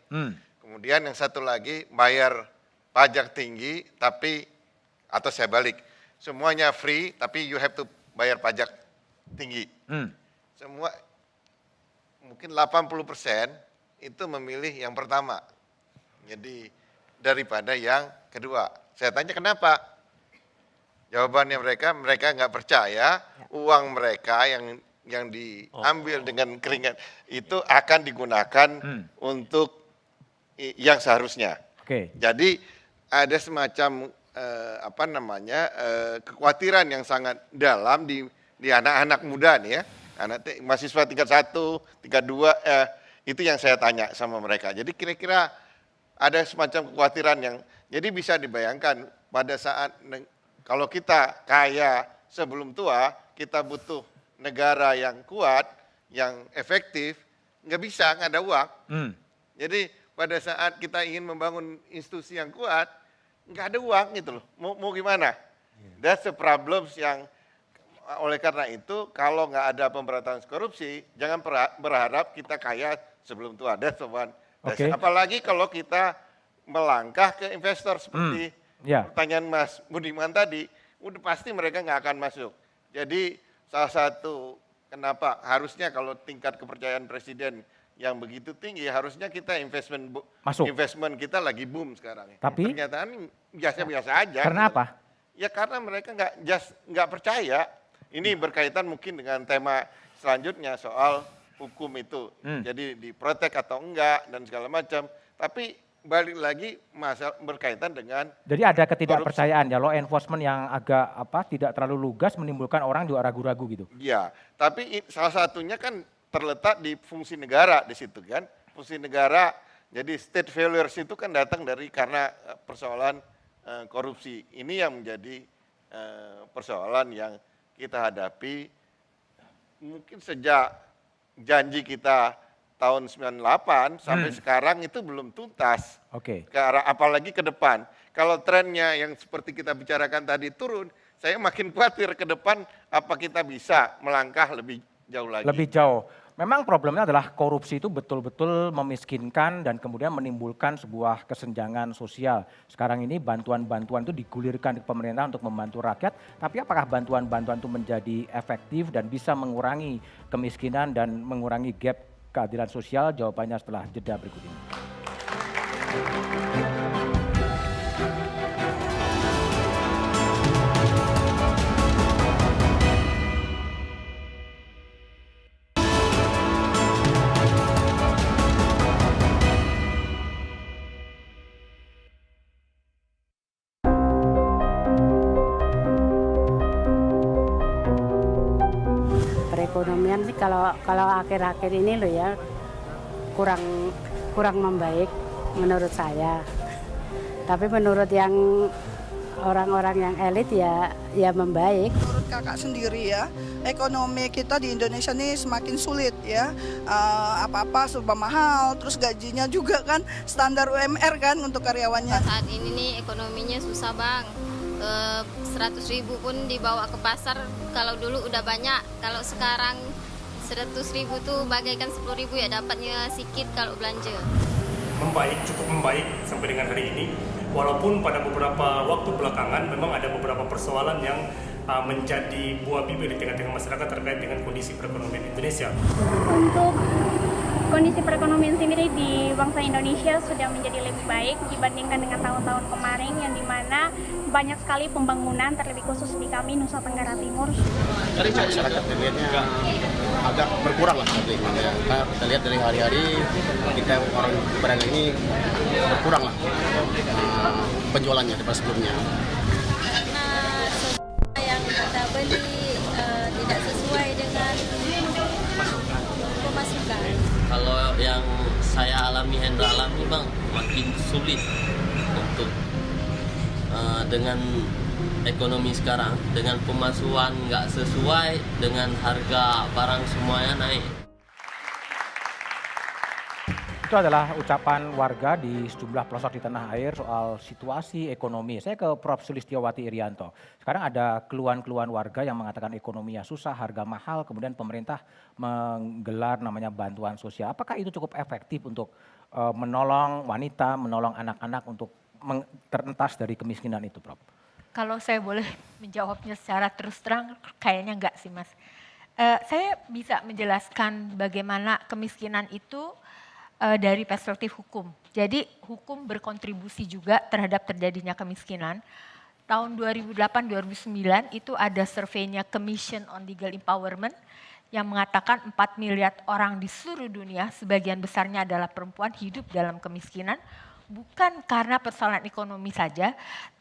Kemudian yang satu lagi bayar pajak tinggi, tapi atau saya balik, semuanya free, tapi you have to bayar pajak tinggi. Semua mungkin 80% itu memilih yang pertama. Jadi daripada yang kedua. Saya tanya kenapa? Jawabannya mereka nggak percaya uang mereka yang diambil dengan keringat itu akan digunakan untuk yang seharusnya. Jadi ada semacam kekhawatiran yang sangat dalam di anak-anak muda nih ya. Anak mahasiswa tingkat 1, tingkat 2, itu yang saya tanya sama mereka. Jadi kira-kira ada semacam kekhawatiran yang, jadi bisa dibayangkan pada saat kalau kita kaya sebelum tua, kita butuh negara yang kuat, yang efektif, nggak bisa, nggak ada uang. Jadi pada saat kita ingin membangun institusi yang kuat, nggak ada uang gitu loh. Mau gimana? That's the problems yang oleh karena itu kalau nggak ada pemberantasan korupsi, jangan berharap kita kaya sebelum tua. That's the one. Apalagi kalau kita melangkah ke investor seperti pertanyaan Mas Budiman tadi, udah pasti mereka nggak akan masuk. Jadi salah satu kenapa harusnya kalau tingkat kepercayaan presiden yang begitu tinggi, harusnya kita investment kita lagi boom sekarang. Tapi ternyata biasa-biasa aja. Karena apa? Ya karena mereka nggak percaya. Ini berkaitan mungkin dengan tema selanjutnya soal hukum itu. Jadi diprotek atau enggak dan segala macam. Tapi balik lagi masalah berkaitan dengan. Jadi ada ketidakpercayaan ya, law enforcement yang agak tidak terlalu lugas menimbulkan orang juga ragu-ragu gitu. Iya, tapi salah satunya kan terletak di fungsi negara di situ kan. Fungsi negara, jadi state failures itu kan datang dari karena persoalan korupsi. Ini yang menjadi persoalan yang kita hadapi mungkin sejak janji kita tahun 98 sampai sekarang itu belum tuntas. Ke arah apalagi ke depan. Kalau trennya yang seperti kita bicarakan tadi turun, saya makin khawatir ke depan apa kita bisa melangkah lebih jauh lagi. Lebih jauh. Memang problemnya adalah korupsi itu betul-betul memiskinkan dan kemudian menimbulkan sebuah kesenjangan sosial. Sekarang ini bantuan-bantuan itu digulirkan ke pemerintah untuk membantu rakyat, tapi apakah bantuan-bantuan itu menjadi efektif dan bisa mengurangi kemiskinan dan mengurangi gap keadilan sosial? Jawabannya setelah jeda berikut ini. Perekonomian sih kalau akhir-akhir ini loh ya kurang membaik menurut saya. Tapi menurut yang orang-orang yang elit ya membaik. Menurut kakak sendiri ya, ekonomi kita di Indonesia ini semakin sulit ya. Apa-apa serba mahal, terus gajinya juga kan standar UMR kan untuk karyawannya. Saat ini nih ekonominya susah bang. 100.000 pun dibawa ke pasar, kalau dulu udah banyak, kalau sekarang 100.000 tuh bagaikan 10.000 ya dapatnya sedikit kalau belanja. Cukup membaik sampai dengan hari ini, walaupun pada beberapa waktu belakangan memang ada beberapa persoalan yang menjadi buah bibir di tengah-tengah masyarakat terkait dengan kondisi perekonomian Indonesia. Untuk Kondisi perekonomian sendiri di bangsa Indonesia sudah menjadi lebih baik dibandingkan dengan tahun-tahun kemarin yang dimana banyak sekali pembangunan terlebih khusus di kami Nusa Tenggara Timur. Dari masyarakat terlihatnya agak berkurang lah nanti. Kita lihat dari hari-hari kita orang pedagang ini berkurang lah penjualannya daripada sebelumnya. Karena yang kita beli tidak sesuai dengan pemasukan. Kalau yang saya alami, Hendra alami Bang, makin sulit untuk dengan ekonomi sekarang, dengan pemasukan nggak sesuai, dengan harga barang semuanya naik. Itu adalah ucapan warga di sejumlah pelosok di tanah air soal situasi ekonomi. Saya ke Prof. Sulistiowati Irianto. Sekarang ada keluhan-keluhan warga yang mengatakan ekonominya susah, harga mahal, kemudian pemerintah menggelar namanya bantuan sosial. Apakah itu cukup efektif untuk menolong wanita, menolong anak-anak untuk terentas dari kemiskinan itu, Prof? Kalau saya boleh menjawabnya secara terus terang, kayaknya enggak sih, Mas. Saya bisa menjelaskan bagaimana kemiskinan itu dari perspektif hukum. Jadi hukum berkontribusi juga terhadap terjadinya kemiskinan. Tahun 2008-2009 itu ada surveinya Commission on Legal Empowerment yang mengatakan 4 miliar orang di seluruh dunia, sebagian besarnya adalah perempuan, hidup dalam kemiskinan. Bukan karena persoalan ekonomi saja,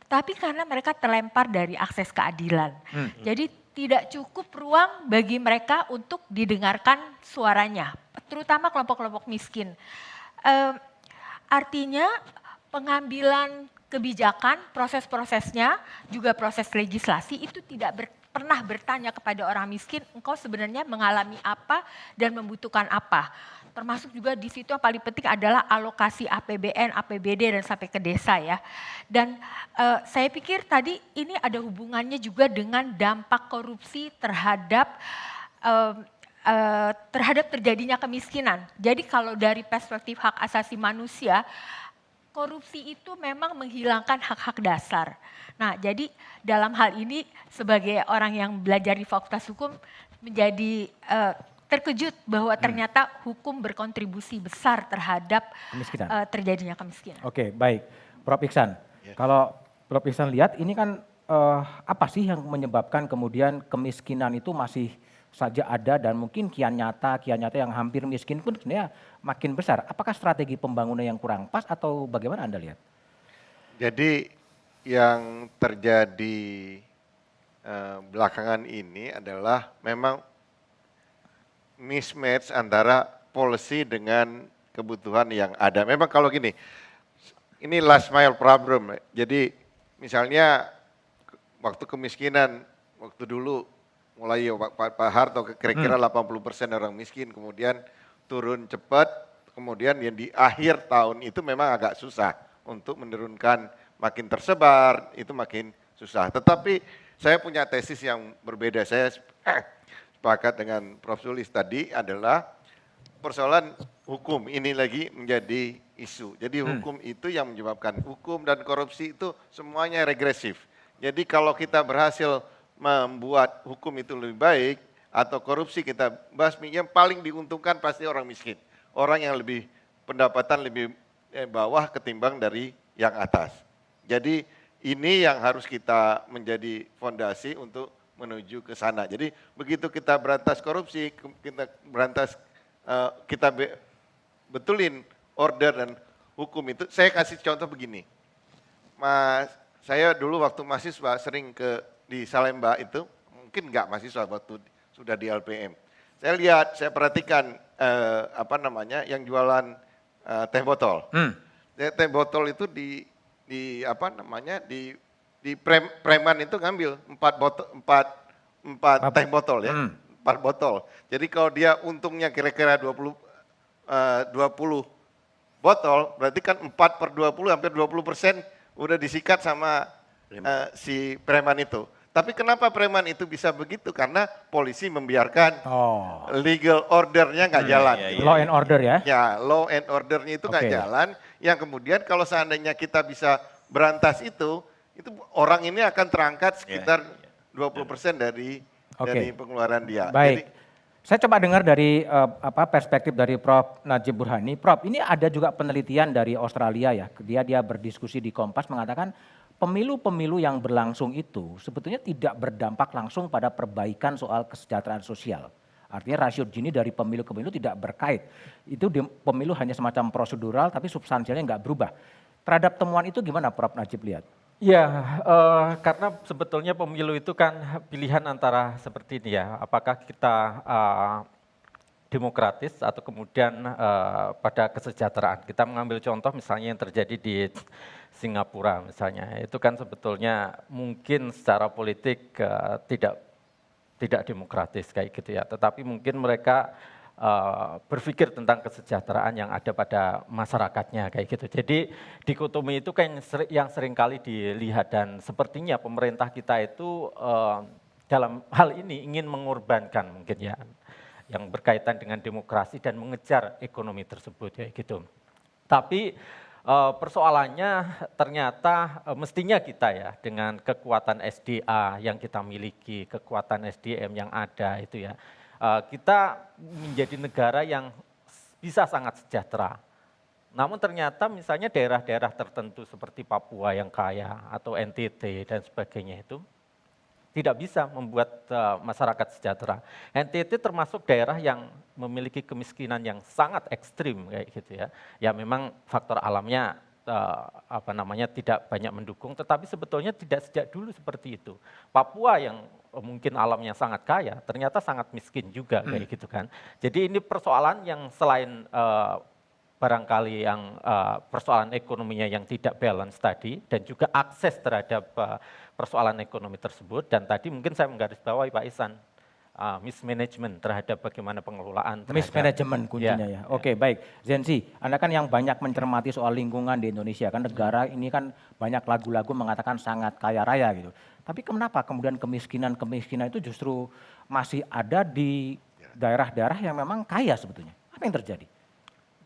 tapi karena mereka terlempar dari akses keadilan. Jadi tidak cukup ruang bagi mereka untuk didengarkan suaranya, terutama kelompok-kelompok miskin. Artinya pengambilan kebijakan, proses-prosesnya, juga proses legislasi itu tidak pernah bertanya kepada orang miskin, engkau sebenarnya mengalami apa dan membutuhkan apa. Termasuk juga di situ yang paling penting adalah alokasi APBN, APBD dan sampai ke desa ya. Dan saya pikir tadi ini ada hubungannya juga dengan dampak korupsi terhadap terjadinya kemiskinan. Jadi kalau dari perspektif hak asasi manusia, korupsi itu memang menghilangkan hak-hak dasar. Nah, jadi dalam hal ini sebagai orang yang belajar di Fakultas Hukum menjadi terkejut bahwa ternyata hukum berkontribusi besar terhadap terjadinya kemiskinan. Oke, baik. Prof. Iksan, kalau Prof. Iksan lihat ini kan apa sih yang menyebabkan kemudian kemiskinan itu masih saja ada dan mungkin kian nyata yang hampir miskin pun sebenarnya makin besar. Apakah strategi pembangunan yang kurang pas atau bagaimana Anda lihat? Jadi yang terjadi belakangan ini adalah memang mismatch antara policy dengan kebutuhan yang ada. Memang kalau gini, ini last mile problem. Jadi misalnya waktu kemiskinan, waktu dulu mulai Pak Harto kira-kira 80% orang miskin, kemudian turun cepat, kemudian yang di akhir tahun itu memang agak susah untuk menurunkan, makin tersebar, itu makin susah. Tetapi saya punya tesis yang berbeda, saya sepakat dengan Prof. Sulis tadi adalah persoalan hukum ini lagi menjadi isu. Jadi hukum itu yang menyebabkan hukum dan korupsi itu semuanya regresif. Jadi kalau kita berhasil membuat hukum itu lebih baik atau korupsi kita basmi, yang paling diuntungkan pasti orang miskin. Orang yang lebih pendapatan lebih bawah ketimbang dari yang atas. Jadi ini yang harus kita menjadi fondasi untuk menuju ke sana. Jadi begitu kita berantas korupsi, kita berantas, kita betulin order dan hukum itu. Saya kasih contoh begini, Mas, saya dulu waktu mahasiswa sering di Salemba itu, mungkin enggak mahasiswa waktu sudah di LPM. Saya lihat, saya perhatikan yang jualan teh botol. Teh botol itu di preman itu ngambil 4 teh botol ya, 4 botol. Jadi kalau dia untungnya kira-kira 20 botol, berarti kan 4/20 hampir 20% udah disikat sama si preman itu. Tapi kenapa preman itu bisa begitu? Karena polisi membiarkan legal ordernya nggak jalan. Law and order ya? Ya, law and ordernya itu nggak jalan. Yang kemudian kalau seandainya kita bisa berantas itu orang ini akan terangkat sekitar 20% dari pengeluaran dia. Baik. Jadi, Saya coba dengar dari perspektif dari Prof. Najib Burhani. Prof, ini ada juga penelitian dari Australia ya. Dia berdiskusi di Kompas mengatakan pemilu-pemilu yang berlangsung itu sebetulnya tidak berdampak langsung pada perbaikan soal kesejahteraan sosial. Artinya rasio Gini dari pemilu ke pemilu tidak berkait. Itu pemilu hanya semacam prosedural tapi substansialnya nggak berubah. Terhadap temuan itu gimana Prof. Najib lihat? Ya, karena sebetulnya pemilu itu kan pilihan antara seperti ini ya, apakah kita demokratis atau kemudian pada kesejahteraan. Kita mengambil contoh misalnya yang terjadi di Singapura misalnya, itu kan sebetulnya mungkin secara politik tidak demokratis kayak gitu ya, tetapi mungkin mereka berpikir tentang kesejahteraan yang ada pada masyarakatnya kayak gitu. Jadi dikotomi itu kan yang sering kali dilihat dan sepertinya pemerintah kita itu dalam hal ini ingin mengorbankan mungkin ya yang berkaitan dengan demokrasi dan mengejar ekonomi tersebut kayak gitu. Tapi persoalannya ternyata mestinya kita ya dengan kekuatan SDA yang kita miliki, kekuatan SDM yang ada itu ya, kita menjadi negara yang bisa sangat sejahtera. Namun ternyata misalnya daerah-daerah tertentu seperti Papua yang kaya atau NTT dan sebagainya itu tidak bisa membuat masyarakat sejahtera. NTT termasuk daerah yang memiliki kemiskinan yang sangat ekstrim kayak gitu ya. Ya memang faktor alamnya tidak banyak mendukung, tetapi sebetulnya tidak sejak dulu seperti itu. Papua yang mungkin alamnya sangat kaya, ternyata sangat miskin juga kayak gitu kan. Jadi ini persoalan yang selain barangkali yang persoalan ekonominya yang tidak balance tadi, dan juga akses terhadap persoalan ekonomi tersebut, dan tadi mungkin saya menggarisbawahi Pak Ihsan, mismanagement terhadap bagaimana pengelolaan. Mismanagement kuncinya ya. Oke, baik. Zenzi, Anda kan yang banyak mencermati soal lingkungan di Indonesia, kan negara ini kan banyak lagu-lagu mengatakan sangat kaya raya gitu. Tapi kenapa kemudian kemiskinan itu justru masih ada di daerah-daerah yang memang kaya sebetulnya? Apa yang terjadi?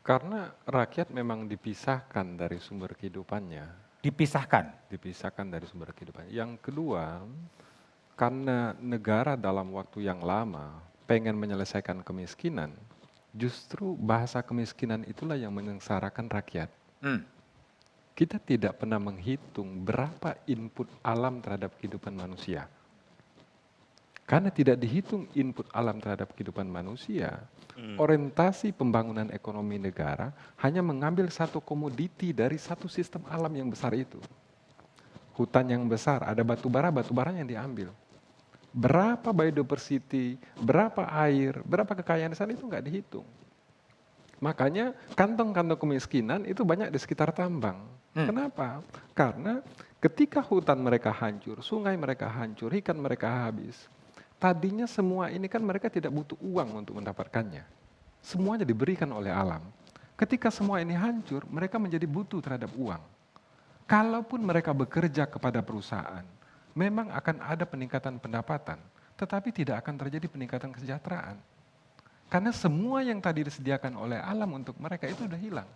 Karena rakyat memang dipisahkan dari sumber kehidupannya. Dipisahkan dari sumber kehidupan. Yang kedua, karena negara dalam waktu yang lama pengen menyelesaikan kemiskinan, justru bahasa kemiskinan itulah yang menyengsarakan rakyat. Kita tidak pernah menghitung berapa input alam terhadap kehidupan manusia. Karena tidak dihitung input alam terhadap kehidupan manusia, orientasi pembangunan ekonomi negara hanya mengambil satu komoditi dari satu sistem alam yang besar itu. Hutan yang besar, ada batu bara yang diambil. Berapa biodiversity, berapa air, berapa kekayaan di sana itu nggak dihitung. Makanya kantong-kantong kemiskinan itu banyak di sekitar tambang. Kenapa? Karena ketika hutan mereka hancur, sungai mereka hancur, ikan mereka habis. Tadinya semua ini kan mereka tidak butuh uang untuk mendapatkannya. Semuanya diberikan oleh alam. Ketika semua ini hancur, mereka menjadi butuh terhadap uang. Kalaupun mereka bekerja kepada perusahaan, memang akan ada peningkatan pendapatan, tetapi tidak akan terjadi peningkatan kesejahteraan. Karena semua yang tadi disediakan oleh alam untuk mereka itu sudah hilang.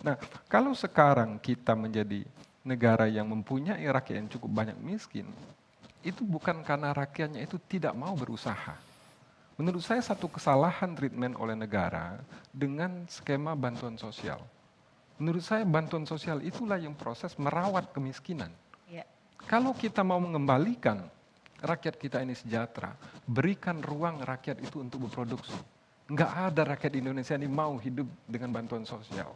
Nah, kalau sekarang kita menjadi negara yang mempunyai rakyat yang cukup banyak miskin, itu bukan karena rakyatnya itu tidak mau berusaha. Menurut saya satu kesalahan treatment oleh negara dengan skema bantuan sosial. Menurut saya bantuan sosial itulah yang proses merawat kemiskinan. Kalau kita mau mengembalikan rakyat kita ini sejahtera, berikan ruang rakyat itu untuk berproduksi. Enggak ada rakyat Indonesia ini mau hidup dengan bantuan sosial.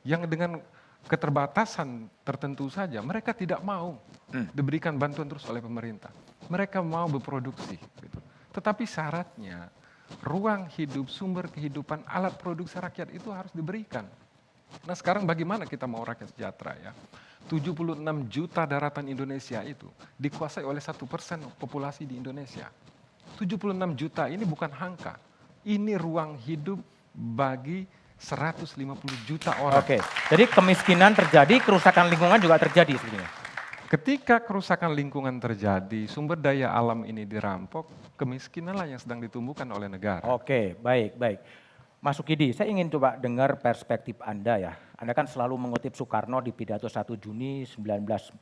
Yang dengan keterbatasan tertentu saja, mereka tidak mau diberikan bantuan terus oleh pemerintah. Mereka mau berproduksi. Gitu. Tetapi syaratnya, ruang hidup, sumber kehidupan, alat produksi rakyat itu harus diberikan. Nah sekarang bagaimana kita mau rakyat sejahtera ya? 76 juta daratan Indonesia itu dikuasai oleh 1% populasi di Indonesia. 76 juta ini bukan angka, ini ruang hidup bagi 150 juta orang. Jadi kemiskinan terjadi, kerusakan lingkungan juga terjadi sebenarnya. Ketika kerusakan lingkungan terjadi, sumber daya alam ini dirampok, kemiskinanlah yang sedang ditumbuhkan oleh negara. Baik. Mas Sukidi, saya ingin coba dengar perspektif Anda ya. Anda kan selalu mengutip Soekarno di pidato 1 Juni 1945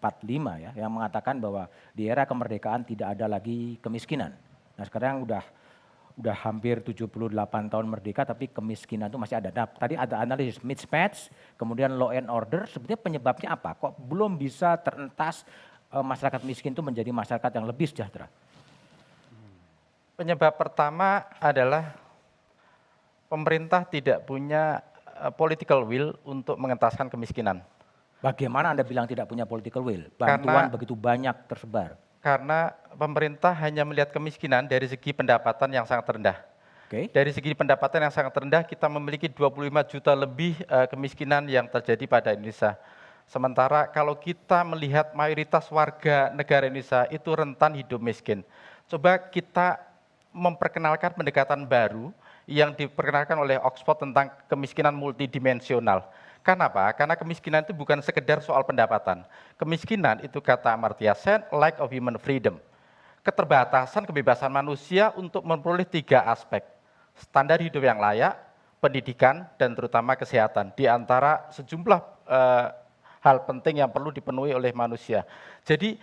ya, yang mengatakan bahwa di era kemerdekaan tidak ada lagi kemiskinan. Nah sekarang udah udah hampir 78 tahun merdeka tapi kemiskinan itu masih ada. Nah, tadi ada analisis mismatch, kemudian law and order, sebetulnya penyebabnya apa? Kok belum bisa terentas masyarakat miskin itu menjadi masyarakat yang lebih sejahtera? Penyebab pertama adalah pemerintah tidak punya political will untuk mengentaskan kemiskinan. Bagaimana Anda bilang tidak punya political will? Bantuan begitu banyak tersebar. Karena pemerintah hanya melihat kemiskinan dari segi pendapatan yang sangat rendah. Dari segi pendapatan yang sangat rendah, kita memiliki 25 juta lebih kemiskinan yang terjadi pada Indonesia. Sementara kalau kita melihat mayoritas warga negara Indonesia itu rentan hidup miskin. Coba kita memperkenalkan pendekatan baru yang diperkenalkan oleh Oxford tentang kemiskinan multidimensional. Kenapa? Karena kemiskinan itu bukan sekedar soal pendapatan. Kemiskinan itu kata Amartya Sen, lack of human freedom. Keterbatasan kebebasan manusia untuk memperoleh 3 aspek. Standar hidup yang layak, pendidikan, dan terutama kesehatan. Di antara sejumlah hal penting yang perlu dipenuhi oleh manusia. Jadi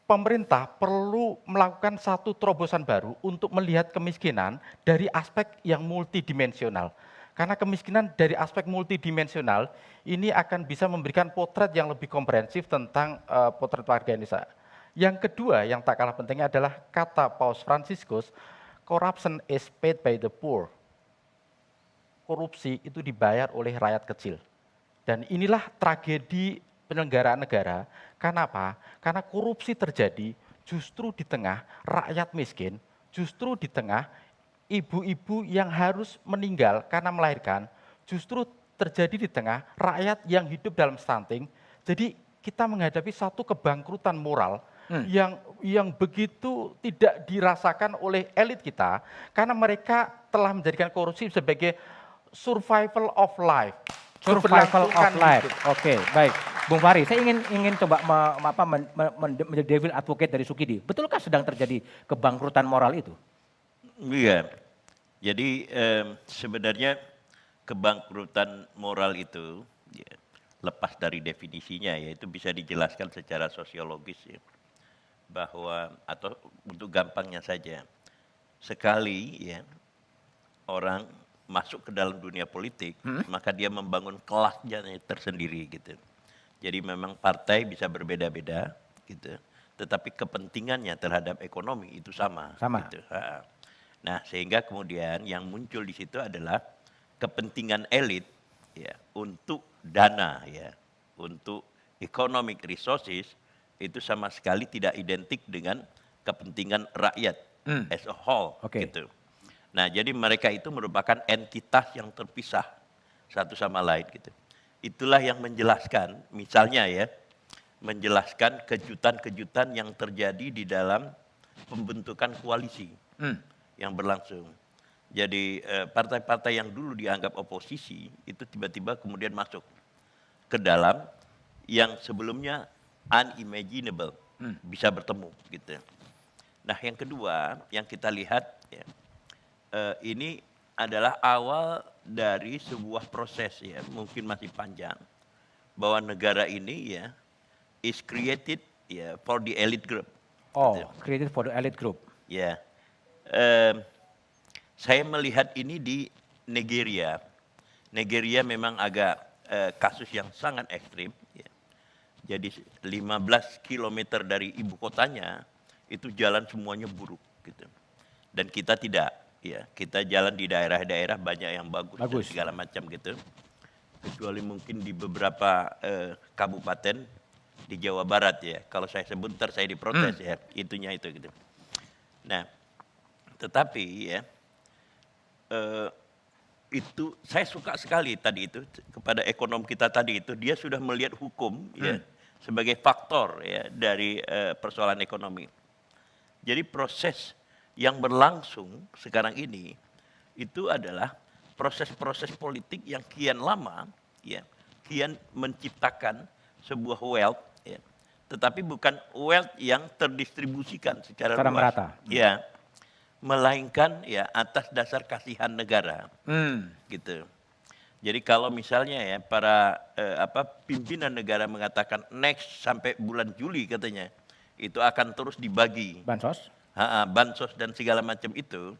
pemerintah perlu melakukan satu terobosan baru untuk melihat kemiskinan dari aspek yang multidimensional. Karena kemiskinan dari aspek multidimensional ini akan bisa memberikan potret yang lebih komprehensif tentang potret warga Indonesia. Yang kedua yang tak kalah pentingnya adalah kata Paus Fransiskus, corruption is paid by the poor. Korupsi itu dibayar oleh rakyat kecil. Dan inilah tragedi penyelenggaraan negara. Kenapa? Karena korupsi terjadi justru di tengah rakyat miskin, justru di tengah ibu-ibu yang harus meninggal karena melahirkan, justru terjadi di tengah rakyat yang hidup dalam stunting. Jadi kita menghadapi satu kebangkrutan moral yang begitu tidak dirasakan oleh elit kita, karena mereka telah menjadikan korupsi sebagai survival of life. Survival of life. Oke, baik. Bung Fahri, saya ingin coba menjadi devil advocate dari Sukidi. Betulkah sedang terjadi kebangkrutan moral itu? Iya, jadi sebenarnya kebangkrutan moral itu ya, lepas dari definisinya ya, itu bisa dijelaskan secara sosiologis ya, bahwa atau untuk gampangnya saja, sekali ya orang masuk ke dalam dunia politik, maka dia membangun kelasnya tersendiri gitu. Jadi memang partai bisa berbeda-beda gitu, tetapi kepentingannya terhadap ekonomi itu sama. Gitu. Nah, sehingga kemudian yang muncul di situ adalah kepentingan elit ya untuk dana ya, untuk economic resources itu sama sekali tidak identik dengan kepentingan rakyat as a whole gitu. Nah, jadi mereka itu merupakan entitas yang terpisah satu sama lain gitu. Itulah yang menjelaskan, misalnya ya, menjelaskan kejutan-kejutan yang terjadi di dalam pembentukan koalisi yang berlangsung. Jadi partai-partai yang dulu dianggap oposisi itu tiba-tiba kemudian masuk ke dalam yang sebelumnya unimaginable, bisa bertemu gitu. Nah, yang kedua yang kita lihat ya, ini adalah awal dari sebuah proses ya, mungkin masih panjang, bahwa negara ini ya is created ya for the elite group. Oh, gitu. Created for the elite group. Ya. Saya melihat ini di Nigeria. Nigeria memang agak kasus yang sangat ekstrim. Ya. Jadi 15 km dari ibu kotanya itu jalan semuanya buruk gitu. Dan kita tidak, ya kita jalan di daerah-daerah banyak yang bagus. Dan segala macam gitu. Kecuali mungkin di beberapa kabupaten di Jawa Barat ya. Kalau saya sebut ntar saya diprotes ya, itunya itu gitu. Nah, tetapi ya itu saya suka sekali tadi itu kepada ekonom kita tadi itu, dia sudah melihat hukum ya sebagai faktor ya dari persoalan ekonomi. Jadi proses yang berlangsung sekarang ini itu adalah proses-proses politik yang kian lama ya, kian menciptakan sebuah wealth ya, tetapi bukan wealth yang terdistribusikan secara luas, merata. Ya, melainkan ya atas dasar kasihan negara, gitu. Jadi kalau misalnya ya para pimpinan negara mengatakan next sampai bulan Juli katanya itu akan terus dibagi bansos, bansos dan segala macam itu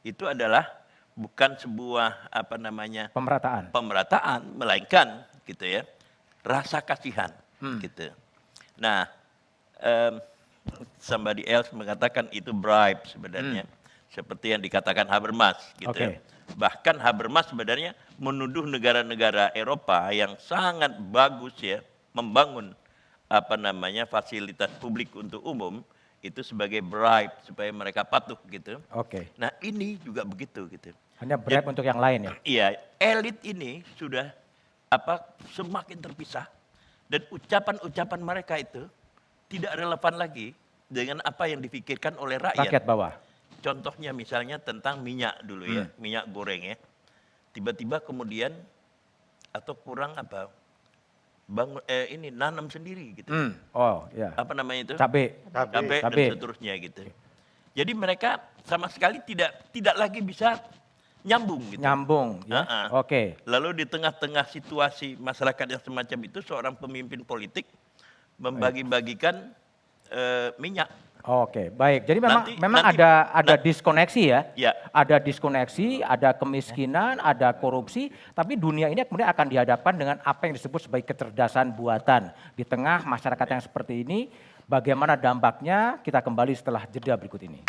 itu adalah bukan sebuah pemerataan, melainkan gitu ya rasa kasihan gitu. Nah, somebody else mengatakan itu bribe sebenarnya, seperti yang dikatakan Habermas gitu. Oke. Bahkan Habermas sebenarnya menuduh negara-negara Eropa yang sangat bagus ya membangun fasilitas publik untuk umum itu sebagai bribe supaya mereka patuh gitu. Oke. Nah ini juga begitu gitu. Hanya bribe untuk yang lain ya? Iya, elit ini sudah semakin terpisah dan ucapan-ucapan mereka itu tidak relevan lagi dengan apa yang difikirkan oleh rakyat. Rakyat bawah. Contohnya misalnya tentang minyak dulu ya, minyak goreng ya. Tiba-tiba kemudian atau kurang nanam sendiri gitu. Oh ya. Apa namanya itu? Cabai dan seterusnya gitu. Jadi mereka sama sekali tidak lagi bisa nyambung gitu. Nyambung ya. Oke. Lalu di tengah-tengah situasi masyarakat yang semacam itu seorang pemimpin politik membagi-bagikan minyak. Oke, baik. Jadi memang Nanti ada diskoneksi ya. Ya. Ada diskoneksi, ada kemiskinan, ada korupsi, tapi dunia ini kemudian akan dihadapkan dengan apa yang disebut sebagai kecerdasan buatan. Di tengah masyarakat yang seperti ini, bagaimana dampaknya? Kita kembali setelah jeda berikut ini.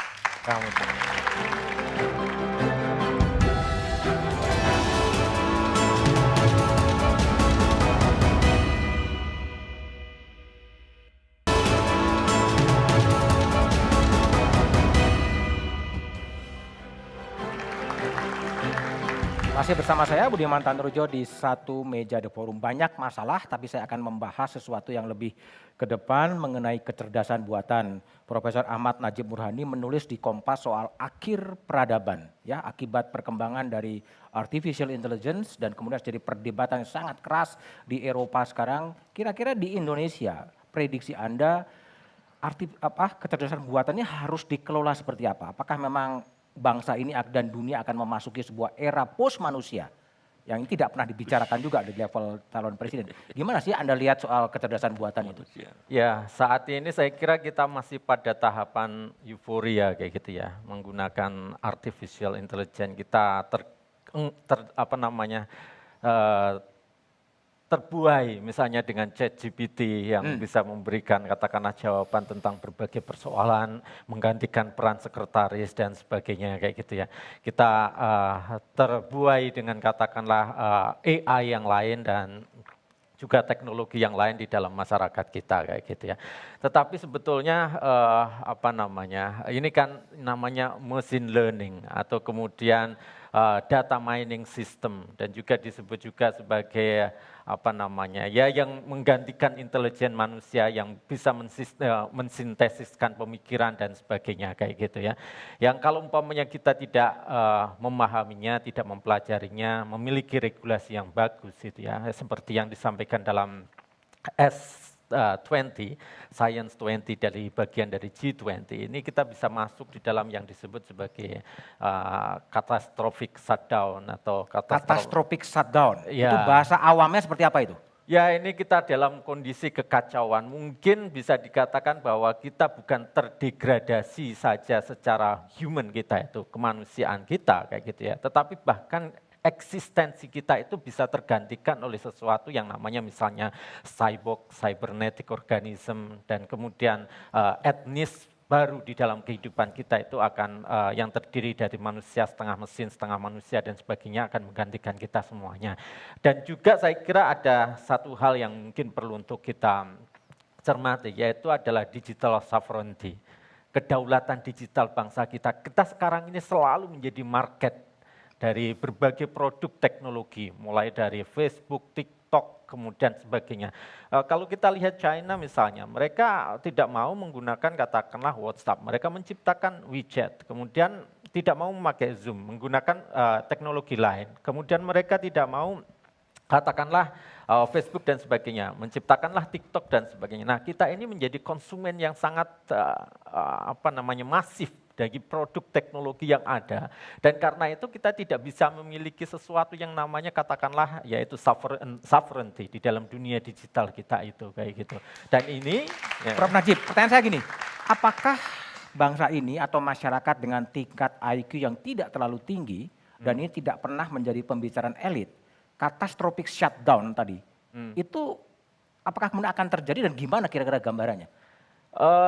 Masih bersama saya Budiman Tanrujo di Satu Meja The Forum. Banyak masalah tapi saya akan membahas sesuatu yang lebih ke depan mengenai kecerdasan buatan. Profesor Ahmad Najib Burhani menulis di Kompas soal akhir peradaban, ya, akibat perkembangan dari artificial intelligence dan kemudian jadi perdebatan yang sangat keras di Eropa sekarang. Kira-kira di Indonesia, prediksi Anda kecerdasan buatannya harus dikelola seperti apa? Apakah memang bangsa ini dan dunia akan memasuki sebuah era post manusia yang tidak pernah dibicarakan juga di level calon presiden. Gimana sih Anda lihat soal kecerdasan buatan itu? Ya, saat ini saya kira kita masih pada tahapan euforia kayak gitu ya, menggunakan artificial intelligence. Kita terbuai misalnya dengan ChatGPT yang bisa memberikan katakanlah jawaban tentang berbagai persoalan, menggantikan peran sekretaris dan sebagainya kayak gitu ya. Kita terbuai dengan katakanlah AI yang lain dan juga teknologi yang lain di dalam masyarakat kita kayak gitu ya. Tetapi sebetulnya ini kan namanya machine learning atau kemudian data mining system dan juga disebut juga sebagai yang menggantikan intelijen manusia yang bisa mensintesiskan pemikiran dan sebagainya kayak gitu ya. Yang kalau umpamanya kita tidak memahaminya, tidak mempelajarinya, memiliki regulasi yang bagus itu ya, seperti yang disampaikan dalam S20, Science 20 dari bagian dari G20, ini kita bisa masuk di dalam yang disebut sebagai catastrophic shutdown atau catastrophic shutdown. Ya. Itu bahasa awamnya seperti apa itu? Ya, ini kita dalam kondisi kekacauan. Mungkin bisa dikatakan bahwa kita bukan terdegradasi saja secara human kita itu, kemanusiaan kita kayak gitu ya, tetapi bahkan eksistensi kita itu bisa tergantikan oleh sesuatu yang namanya misalnya cybernetic organism dan kemudian etnis baru di dalam kehidupan kita itu akan yang terdiri dari manusia setengah mesin, setengah manusia dan sebagainya akan menggantikan kita semuanya. Dan juga saya kira ada satu hal yang mungkin perlu untuk kita cermati yaitu adalah digital sovereignty. Kedaulatan digital bangsa kita. Kita sekarang ini selalu menjadi market dari berbagai produk teknologi, mulai dari Facebook, TikTok, kemudian sebagainya. Kalau kita lihat China misalnya, mereka tidak mau menggunakan katakanlah WhatsApp, mereka menciptakan WeChat, kemudian tidak mau memakai Zoom, menggunakan teknologi lain. Kemudian mereka tidak mau katakanlah Facebook dan sebagainya, menciptakanlah TikTok dan sebagainya. Nah, kita ini menjadi konsumen yang sangat masif dari produk teknologi yang ada, dan karena itu kita tidak bisa memiliki sesuatu yang namanya katakanlah yaitu sovereignty di dalam dunia digital kita itu kayak gitu. Dan ini Prof. Najib, pertanyaan saya gini, apakah bangsa ini atau masyarakat dengan tingkat IQ yang tidak terlalu tinggi dan ini tidak pernah menjadi pembicaraan elit, catastrophic shutdown tadi, itu apakah kemudian akan terjadi dan gimana kira-kira gambarannya?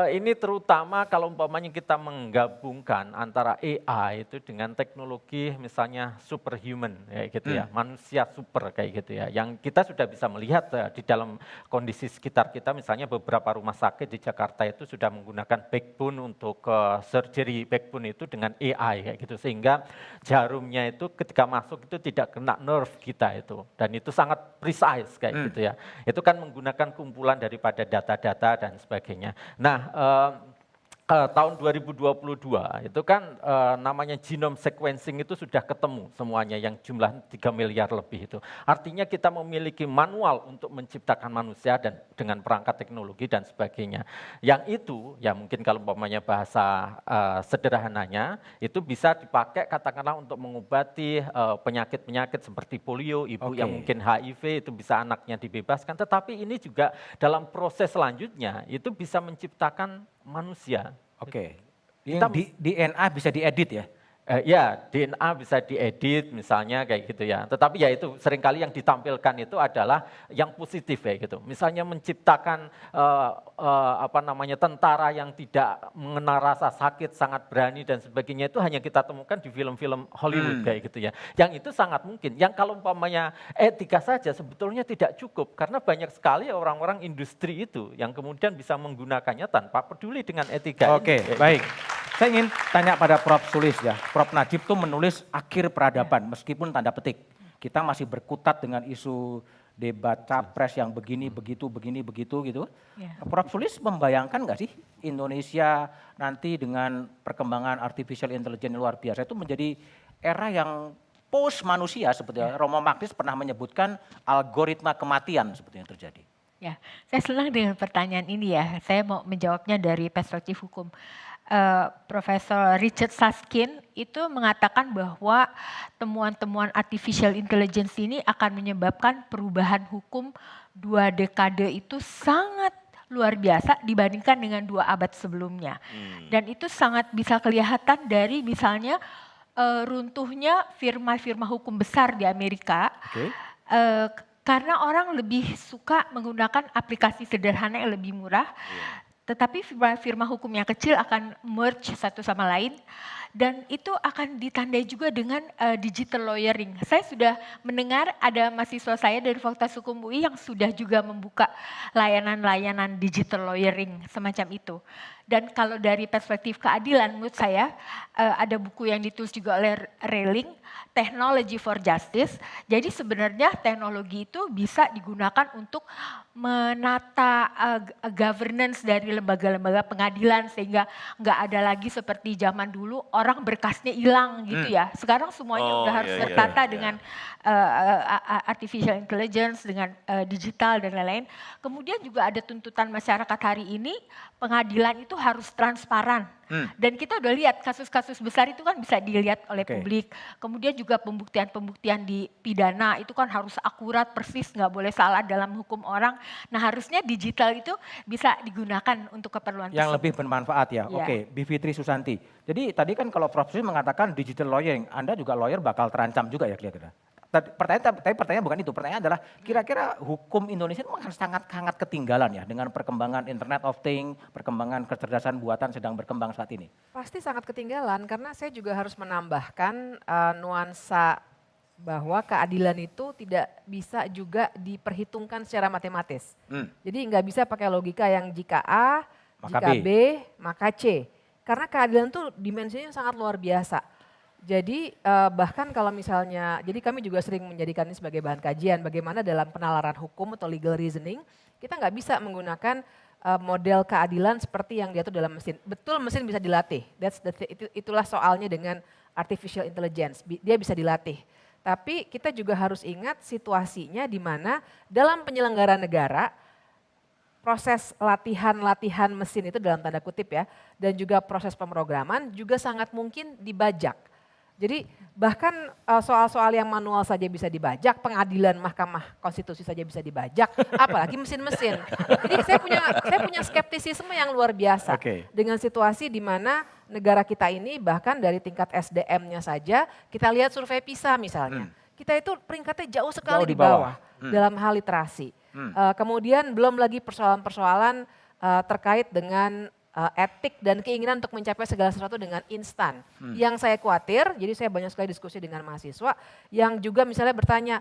Ini terutama kalau umpamanya kita menggabungkan antara AI itu dengan teknologi misalnya superhuman kayak gitu ya, manusia super kayak gitu ya. Yang kita sudah bisa melihat di dalam kondisi sekitar kita, misalnya beberapa rumah sakit di Jakarta itu sudah menggunakan backbone untuk surgery backbone itu dengan AI kayak gitu, sehingga jarumnya itu ketika masuk itu tidak kena nerve kita itu, dan itu sangat precise kayak gitu ya. Itu kan menggunakan kumpulan daripada data-data dan sebagainya. Nah, tahun 2022 itu kan namanya genome sequencing itu sudah ketemu semuanya yang jumlah 3 miliar lebih itu. Artinya kita memiliki manual untuk menciptakan manusia dan dengan perangkat teknologi dan sebagainya. Yang itu ya mungkin kalau umpamanya bahasa sederhananya itu bisa dipakai katakanlah untuk mengobati penyakit-penyakit seperti polio, ibu yang mungkin HIV itu bisa anaknya dibebaskan, tetapi ini juga dalam proses selanjutnya itu bisa menciptakan manusia. DNA bisa diedit ya? Ya, DNA bisa diedit misalnya kayak gitu ya. Tetapi ya itu seringkali yang ditampilkan itu adalah yang positif ya gitu. Misalnya menciptakan tentara yang tidak mengenal rasa sakit, sangat berani dan sebagainya, itu hanya kita temukan di film-film Hollywood kayak gitu ya. Yang itu sangat mungkin. Yang kalau umpamanya etika saja sebetulnya tidak cukup karena banyak sekali orang-orang industri itu yang kemudian bisa menggunakannya tanpa peduli dengan etika. Oke, baik. Saya ingin tanya pada Prof. Sulis ya. Prof. Najib tuh menulis akhir peradaban meskipun tanda petik. Kita masih berkutat dengan isu debat capres yang begini, begitu gitu. Prof. Sulis membayangkan nggak sih Indonesia nanti dengan perkembangan artificial intelligence luar biasa itu menjadi era yang post manusia sebetulnya. Romo Magnis pernah menyebutkan algoritma kematian sebetulnya terjadi. Ya, saya senang dengan pertanyaan ini ya. Saya mau menjawabnya dari perspektif hukum. Profesor Richard Susskind itu mengatakan bahwa temuan-temuan artificial intelligence ini akan menyebabkan perubahan hukum 2 dekade itu sangat luar biasa dibandingkan dengan 2 abad sebelumnya. Dan itu sangat bisa kelihatan dari misalnya runtuhnya firma-firma hukum besar di Amerika. Karena orang lebih suka menggunakan aplikasi sederhana yang lebih murah. Tetapi firma hukum yang kecil akan merge satu sama lain dan itu akan ditandai juga dengan digital lawyering. Saya sudah mendengar ada mahasiswa saya dari Fakultas Hukum UI yang sudah juga membuka layanan-layanan digital lawyering semacam itu. Dan kalau dari perspektif keadilan menurut saya ada buku yang ditulis juga oleh Reiling, Technology for Justice. Jadi sebenarnya teknologi itu bisa digunakan untuk menata governance dari lembaga-lembaga pengadilan sehingga nggak ada lagi seperti zaman dulu orang berkasnya hilang gitu ya. Sekarang semuanya udah harus tertata dengan artificial intelligence, dengan digital dan lain-lain. Kemudian juga ada tuntutan masyarakat hari ini, pengadilan itu harus transparan. Dan kita udah lihat kasus-kasus besar itu kan bisa dilihat oleh publik. Kemudian juga pembuktian-pembuktian di pidana itu kan harus akurat, persis, nggak boleh salah dalam hukum orang. Nah harusnya digital itu bisa digunakan untuk keperluan yang lebih bermanfaat ya. Oke, Bivitri Susanti. Jadi tadi kan kalau Prof. Sulis mengatakan digital lawyering, Anda juga lawyer bakal terancam juga ya kira-kira. Pertanyaan bukan itu, pertanyaan adalah kira-kira hukum Indonesia itu sangat ketinggalan ya dengan perkembangan Internet of Things, perkembangan kecerdasan buatan sedang berkembang saat ini. Pasti sangat ketinggalan karena saya juga harus menambahkan nuansa bahwa keadilan itu tidak bisa juga diperhitungkan secara matematis. Jadi nggak bisa pakai logika yang jika A, jika B, maka C. Karena keadilan itu dimensinya sangat luar biasa. Jadi bahkan kalau misalnya, jadi kami juga sering menjadikan ini sebagai bahan kajian bagaimana dalam penalaran hukum atau legal reasoning, kita nggak bisa menggunakan model keadilan seperti yang diatur dalam mesin. Betul mesin bisa dilatih, itulah soalnya dengan artificial intelligence, dia bisa dilatih. Tapi kita juga harus ingat situasinya di mana dalam penyelenggaraan negara, proses latihan mesin itu dalam tanda kutip ya, dan juga proses pemrograman juga sangat mungkin dibajak. Jadi bahkan soal-soal yang manual saja bisa dibajak, pengadilan Mahkamah Konstitusi saja bisa dibajak, apalagi mesin-mesin. Jadi saya punya skeptisisme yang luar biasa dengan situasi di mana negara kita ini bahkan dari tingkat SDM-nya saja, kita lihat survei PISA misalnya, kita itu peringkatnya jauh sekali di bawah dalam hal literasi. Kemudian belum lagi persoalan-persoalan terkait dengan etik dan keinginan untuk mencapai segala sesuatu dengan instan. Yang saya khawatir, jadi saya banyak sekali diskusi dengan mahasiswa yang juga misalnya bertanya,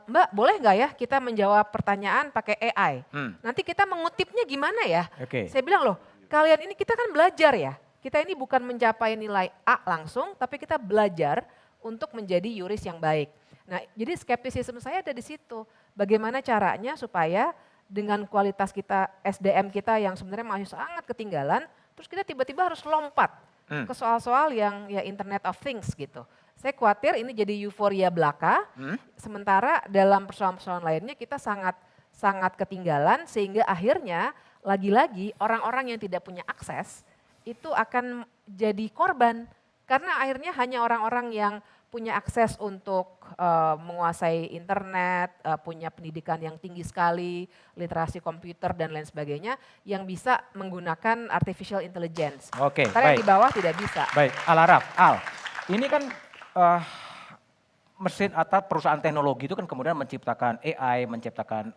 Mbak boleh nggak ya kita menjawab pertanyaan pakai AI? Nanti kita mengutipnya gimana ya? Saya bilang loh, kalian ini kita kan belajar ya. Kita ini bukan mencapai nilai A langsung, tapi kita belajar untuk menjadi yuris yang baik. Nah, jadi skeptisisme saya ada di situ. Bagaimana caranya supaya dengan kualitas kita, SDM kita yang sebenarnya masih sangat ketinggalan, terus kita tiba-tiba harus lompat ke soal-soal yang ya Internet of Things gitu. Saya khawatir ini jadi euforia belaka, sementara dalam persoalan-persoalan lainnya kita sangat ketinggalan sehingga akhirnya lagi-lagi orang-orang yang tidak punya akses itu akan jadi korban. Karena akhirnya hanya orang-orang yang punya akses untuk menguasai internet, punya pendidikan yang tinggi sekali, literasi komputer dan lain sebagainya, yang bisa menggunakan artificial intelligence. Karena yang di bawah tidak bisa. Baik, Al, ini kan mesin atau perusahaan teknologi itu kan kemudian menciptakan AI, menciptakan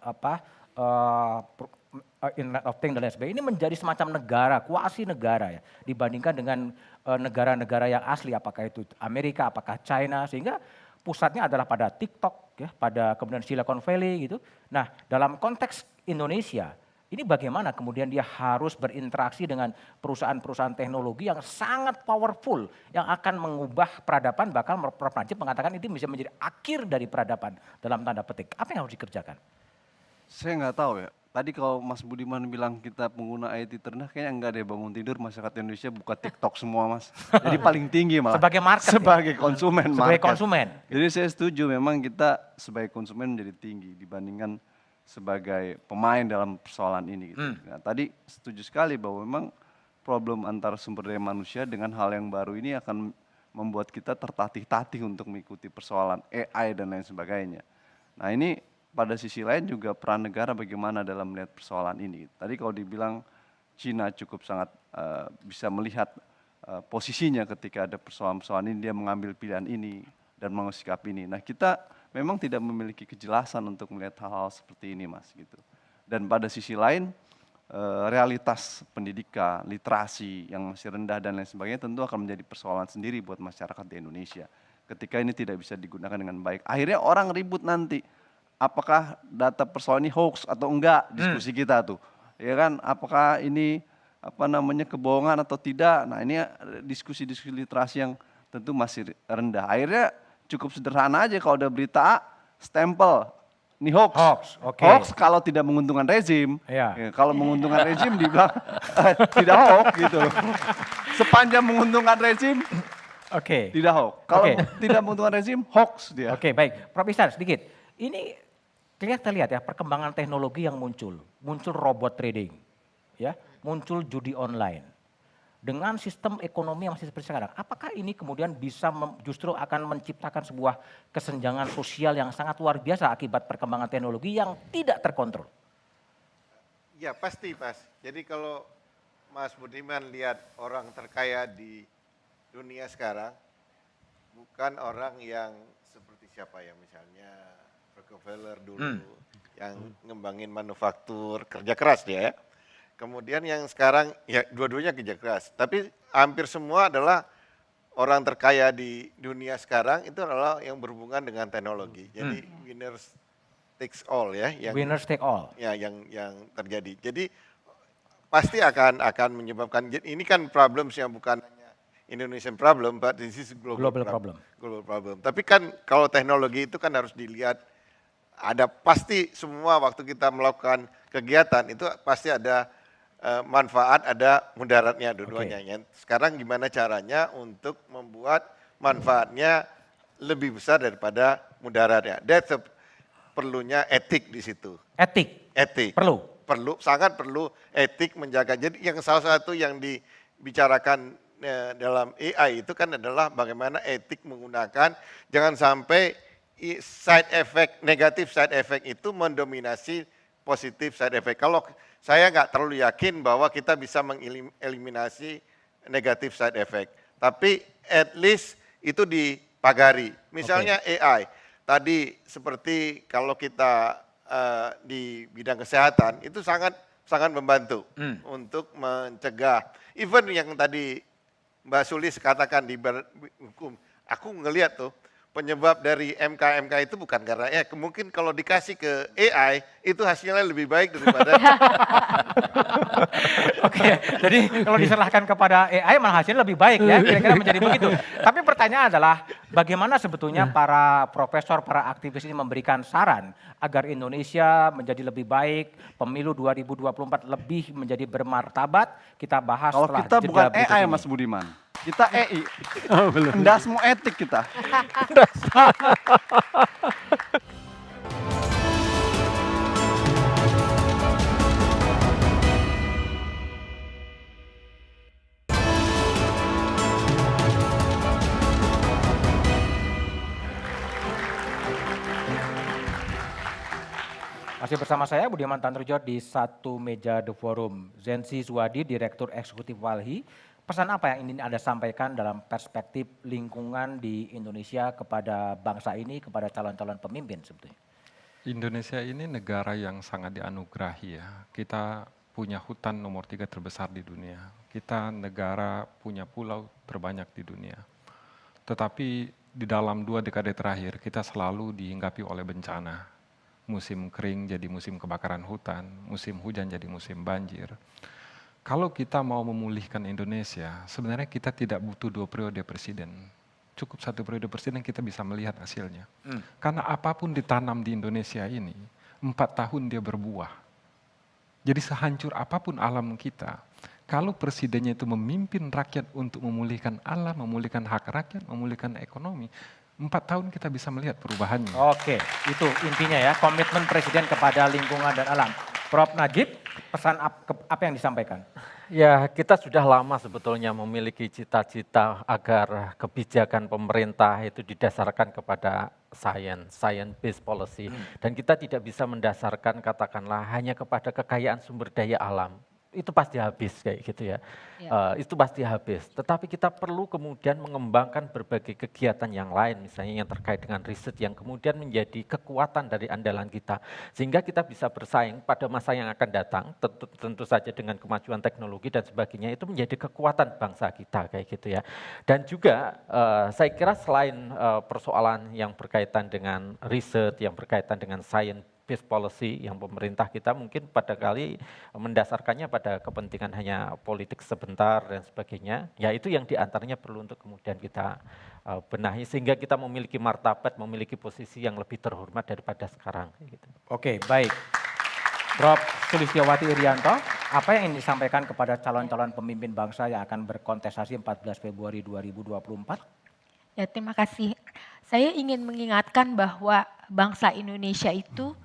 Internet of Things dan lain sebagainya. Ini menjadi semacam negara, kuasi negara ya, dibandingkan dengan negara-negara yang asli, apakah itu Amerika, apakah China, sehingga pusatnya adalah pada TikTok, ya, pada kemudian Silicon Valley gitu. Nah, dalam konteks Indonesia, ini bagaimana kemudian dia harus berinteraksi dengan perusahaan-perusahaan teknologi yang sangat powerful, yang akan mengubah peradaban, bahkan Prof. Najib mengatakan itu bisa menjadi akhir dari peradaban dalam tanda petik. Apa yang harus dikerjakan? Saya nggak tahu ya. Tadi kalau Mas Budiman bilang kita pengguna IT terendah, kayaknya enggak deh, bangun tidur masyarakat Indonesia buka TikTok semua Mas. Jadi paling tinggi malah. Sebagai market. Sebagai konsumen. Sebagai konsumen. Jadi saya setuju memang kita sebagai konsumen menjadi tinggi dibandingkan sebagai pemain dalam persoalan ini. Gitu. Nah, tadi setuju sekali bahwa memang problem antara sumber daya manusia dengan hal yang baru ini akan membuat kita tertatih-tatih untuk mengikuti persoalan AI dan lain sebagainya. Nah ini pada sisi lain juga peran negara bagaimana dalam melihat persoalan ini. Tadi kalau dibilang Cina cukup sangat bisa melihat posisinya ketika ada persoalan-persoalan ini, dia mengambil pilihan ini dan mensikap ini. Nah kita memang tidak memiliki kejelasan untuk melihat hal-hal seperti ini Mas gitu. Dan pada sisi lain realitas pendidikan, literasi yang masih rendah dan lain sebagainya tentu akan menjadi persoalan sendiri buat masyarakat di Indonesia. Ketika ini tidak bisa digunakan dengan baik. Akhirnya orang ribut nanti. Apakah data persoalan ini hoax atau enggak, diskusi kita tuh. Ya kan, apakah ini kebohongan atau tidak. Nah ini diskusi-diskusi literasi yang tentu masih rendah. Akhirnya cukup sederhana aja kalau ada berita A, stempel, ini hoax. Hoax kalau tidak menguntungkan rezim. Ya, kalau menguntungkan rezim dibilang tidak hoax gitu loh. Sepanjang menguntungkan rezim, tidak hoax. Kalau tidak menguntungkan rezim, hoax dia. Baik. Prof. Ihsan sedikit. Ini kita lihat ya perkembangan teknologi yang muncul robot trading, ya, muncul judi online. Dengan sistem ekonomi yang masih seperti sekarang, apakah ini kemudian bisa justru akan menciptakan sebuah kesenjangan sosial yang sangat luar biasa akibat perkembangan teknologi yang tidak terkontrol? Ya pasti Mas, jadi kalau Mas Budiman lihat orang terkaya di dunia sekarang, bukan orang yang seperti siapa ya misalnya, Rockefeller dulu yang ngembangin manufaktur, kerja keras dia ya. Kemudian yang sekarang ya dua-duanya kerja keras, tapi hampir semua adalah orang terkaya di dunia sekarang itu adalah yang berhubungan dengan teknologi. Jadi winners takes all ya, yang winners take all. Ya yang terjadi. Jadi pasti akan menyebabkan, ini kan problems yang bukan hanya Indonesian problem, but this is global problem. Global problem. Tapi kan kalau teknologi itu kan harus dilihat, ada pasti semua waktu kita melakukan kegiatan itu pasti ada manfaat, ada mudaratnya dua-duanya. Sekarang gimana caranya untuk membuat manfaatnya lebih besar daripada mudaratnya. That's perlunya etik di situ. Etik. Perlu, sangat perlu etik menjaga. Jadi yang salah satu yang dibicarakan dalam AI itu kan adalah bagaimana etik menggunakan, jangan sampai side effect, negatif side effect itu mendominasi positif side effect. Kalau saya nggak terlalu yakin bahwa kita bisa mengeliminasi negatif side effect, tapi at least itu dipagari. Misalnya AI, tadi seperti kalau kita di bidang kesehatan itu sangat membantu untuk mencegah. Even yang tadi Mbak Sulis katakan di hukum, aku ngelihat tuh penyebab dari MK itu bukan karena mungkin kalau dikasih ke AI itu hasilnya lebih baik daripada. Oke, jadi kalau diserahkan kepada AI malah hasilnya lebih baik ya, kira-kira menjadi begitu. Tapi pertanyaan adalah bagaimana sebetulnya para profesor, para aktivis ini memberikan saran agar Indonesia menjadi lebih baik, pemilu 2024 lebih menjadi bermartabat. Kita bahas kalau setelah kita jeda bukan berikut AI ini. Mas Budiman. Kita EI. Enggak semua etik kita. Masih bersama saya Budiman Tanrujo di satu meja The Forum. Zensi Suwadi, Direktur Eksekutif Walhi. Pesan apa yang ingin Anda sampaikan dalam perspektif lingkungan di Indonesia kepada bangsa ini, kepada calon-calon pemimpin sebetulnya? Indonesia ini negara yang sangat dianugerahi ya. Kita punya hutan nomor 3 terbesar di dunia. Kita negara punya pulau terbanyak di dunia. Tetapi di dalam 2 dekade terakhir kita selalu dihinggapi oleh bencana. Musim kering jadi musim kebakaran hutan, musim hujan jadi musim banjir. Kalau kita mau memulihkan Indonesia, sebenarnya kita tidak butuh 2 periode presiden. Cukup 1 periode presiden kita bisa melihat hasilnya. Karena apapun ditanam di Indonesia ini, 4 tahun dia berbuah. Jadi sehancur apapun alam kita, kalau presidennya itu memimpin rakyat untuk memulihkan alam, memulihkan hak rakyat, memulihkan ekonomi, 4 tahun kita bisa melihat perubahannya. Oke, itu intinya ya, komitmen presiden kepada lingkungan dan alam. Prof. Najib, pesan apa yang disampaikan? Ya, kita sudah lama sebetulnya memiliki cita-cita agar kebijakan pemerintah itu didasarkan kepada science-based policy. Dan kita tidak bisa mendasarkan katakanlah hanya kepada kekayaan sumber daya alam. Itu pasti habis kayak gitu ya. Itu pasti habis. Tetapi kita perlu kemudian mengembangkan berbagai kegiatan yang lain, misalnya yang terkait dengan riset yang kemudian menjadi kekuatan dari andalan kita. Sehingga kita bisa bersaing pada masa yang akan datang, tentu saja dengan kemajuan teknologi dan sebagainya, itu menjadi kekuatan bangsa kita kayak gitu ya. Dan juga saya kira selain persoalan yang berkaitan dengan riset, yang berkaitan dengan science-based policy yang pemerintah kita mungkin pada kali mendasarkannya pada kepentingan hanya politik sebentar dan sebagainya, ya itu yang diantaranya perlu untuk kemudian kita benahi sehingga kita memiliki martabat, memiliki posisi yang lebih terhormat daripada sekarang. Gitu. Oke, baik. Prof. Sulistiawati Irianto, apa yang ingin disampaikan kepada calon-calon pemimpin bangsa yang akan berkontestasi 14 Februari 2024? Ya, terima kasih. Saya ingin mengingatkan bahwa bangsa Indonesia itu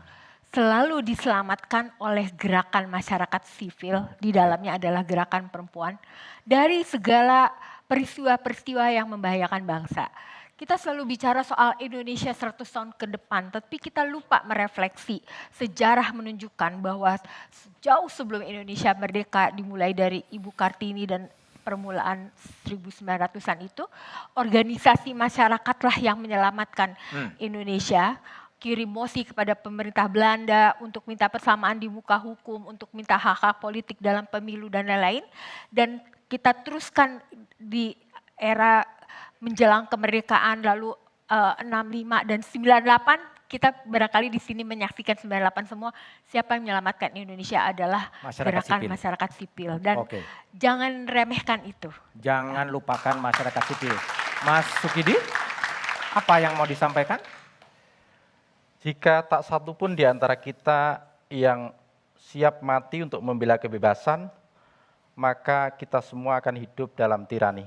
selalu diselamatkan oleh gerakan masyarakat sivil, di dalamnya adalah gerakan perempuan, dari segala peristiwa-peristiwa yang membahayakan bangsa. Kita selalu bicara soal Indonesia 100 tahun ke depan, tapi kita lupa merefleksi. Sejarah menunjukkan bahwa jauh sebelum Indonesia merdeka, dimulai dari Ibu Kartini dan permulaan 1900-an itu, organisasi masyarakatlah yang menyelamatkan Indonesia. Kirim mosi kepada pemerintah Belanda untuk minta persamaan di muka hukum, untuk minta hak-hak politik dalam pemilu dan lain-lain. Dan kita teruskan di era menjelang kemerdekaan, lalu 65 dan 98, kita barangkali di sini menyaksikan 98 semua, siapa yang menyelamatkan Indonesia adalah gerakan masyarakat sipil. Dan jangan remehkan itu. Jangan lupakan masyarakat sipil. Mas Sukidi, apa yang mau disampaikan? Jika tak satu pun di antara kita yang siap mati untuk membela kebebasan, maka kita semua akan hidup dalam tirani.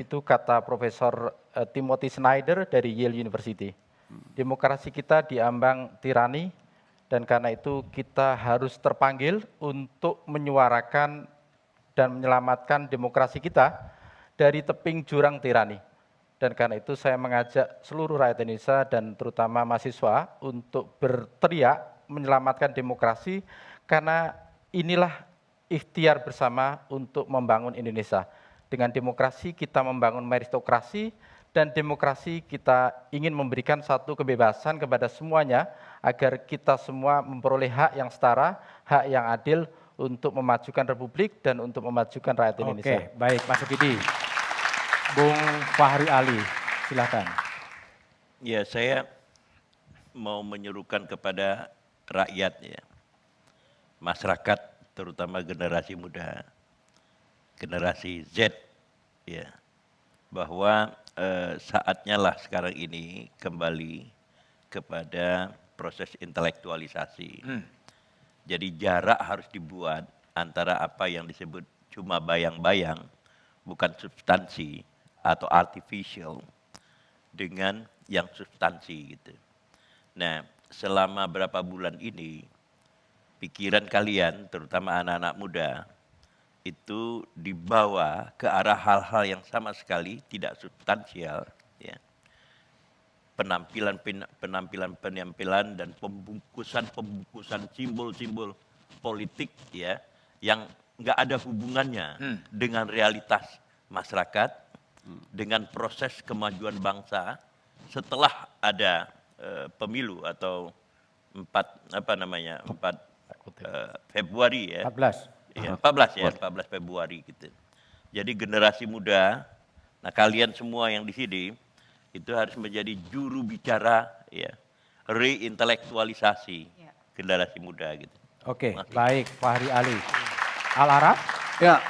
Itu kata Profesor Timothy Snyder dari Yale University. Demokrasi kita diambang tirani, dan karena itu kita harus terpanggil untuk menyuarakan dan menyelamatkan demokrasi kita dari teping jurang tirani. Dan karena itu saya mengajak seluruh rakyat Indonesia dan terutama mahasiswa untuk berteriak menyelamatkan demokrasi, karena inilah ikhtiar bersama untuk membangun Indonesia. Dengan demokrasi kita membangun meritokrasi, dan demokrasi kita ingin memberikan satu kebebasan kepada semuanya agar kita semua memperoleh hak yang setara, hak yang adil untuk memajukan republik dan untuk memajukan rakyat Indonesia. Oke, baik Mas Sukidi. Bung Fahri Ali, silakan. Ya, saya mau menyerukan kepada rakyat ya, masyarakat terutama generasi muda, generasi Z ya, bahwa saatnya lah sekarang ini kembali kepada proses intelektualisasi. Jadi jarak harus dibuat antara apa yang disebut cuma bayang-bayang, bukan substansi atau artificial, dengan yang substansi gitu. Nah, selama berapa bulan ini, pikiran kalian, terutama anak-anak muda, itu dibawa ke arah hal-hal yang sama sekali tidak substansial, ya. Penampilan dan pembungkusan simbol-simbol politik ya, yang nggak ada hubungannya dengan realitas masyarakat, dengan proses kemajuan bangsa setelah ada pemilu atau 4 Februari ya. 14 Februari gitu. Jadi generasi muda, nah kalian semua yang di sini itu harus menjadi juru bicara ya, reintelektualisasi generasi muda gitu. Oke, baik Fahri Ali. Al-Araf? Ya,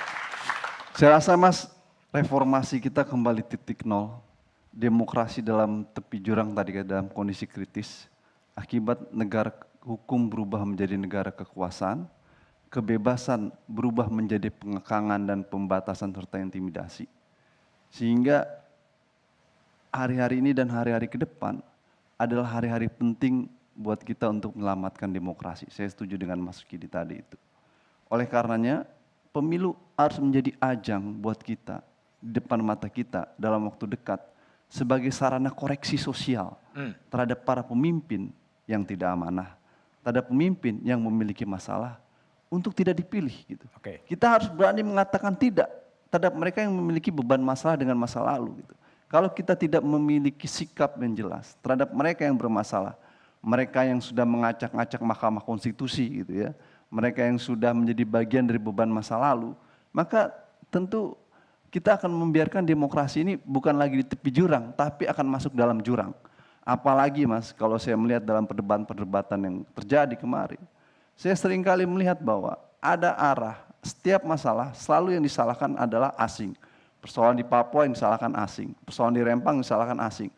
saya rasa Mas, reformasi kita kembali titik nol. Demokrasi dalam tepi jurang tadi, dalam kondisi kritis. Akibat negara hukum berubah menjadi negara kekuasaan, kebebasan berubah menjadi pengekangan dan pembatasan serta intimidasi. Sehingga hari-hari ini dan hari-hari ke depan adalah hari-hari penting buat kita untuk menyelamatkan demokrasi. Saya setuju dengan Mas Sukidi tadi itu. Oleh karenanya, pemilu harus menjadi ajang buat kita, di depan mata kita dalam waktu dekat, sebagai sarana koreksi sosial terhadap para pemimpin yang tidak amanah, terhadap pemimpin yang memiliki masalah, untuk tidak dipilih gitu. Kita harus berani mengatakan tidak terhadap mereka yang memiliki beban masalah dengan masa lalu gitu. Kalau kita tidak memiliki sikap yang jelas terhadap mereka yang bermasalah, mereka yang sudah mengacak-ngacak Mahkamah Konstitusi gitu ya, mereka yang sudah menjadi bagian dari beban masa lalu, maka tentu kita akan membiarkan demokrasi ini bukan lagi di tepi jurang, tapi akan masuk dalam jurang. Apalagi Mas, kalau saya melihat dalam perdebatan yang terjadi kemarin, saya seringkali melihat bahwa ada arah, setiap masalah selalu yang disalahkan adalah asing. Persoalan di Papua yang disalahkan asing, persoalan di Rempang yang disalahkan asing.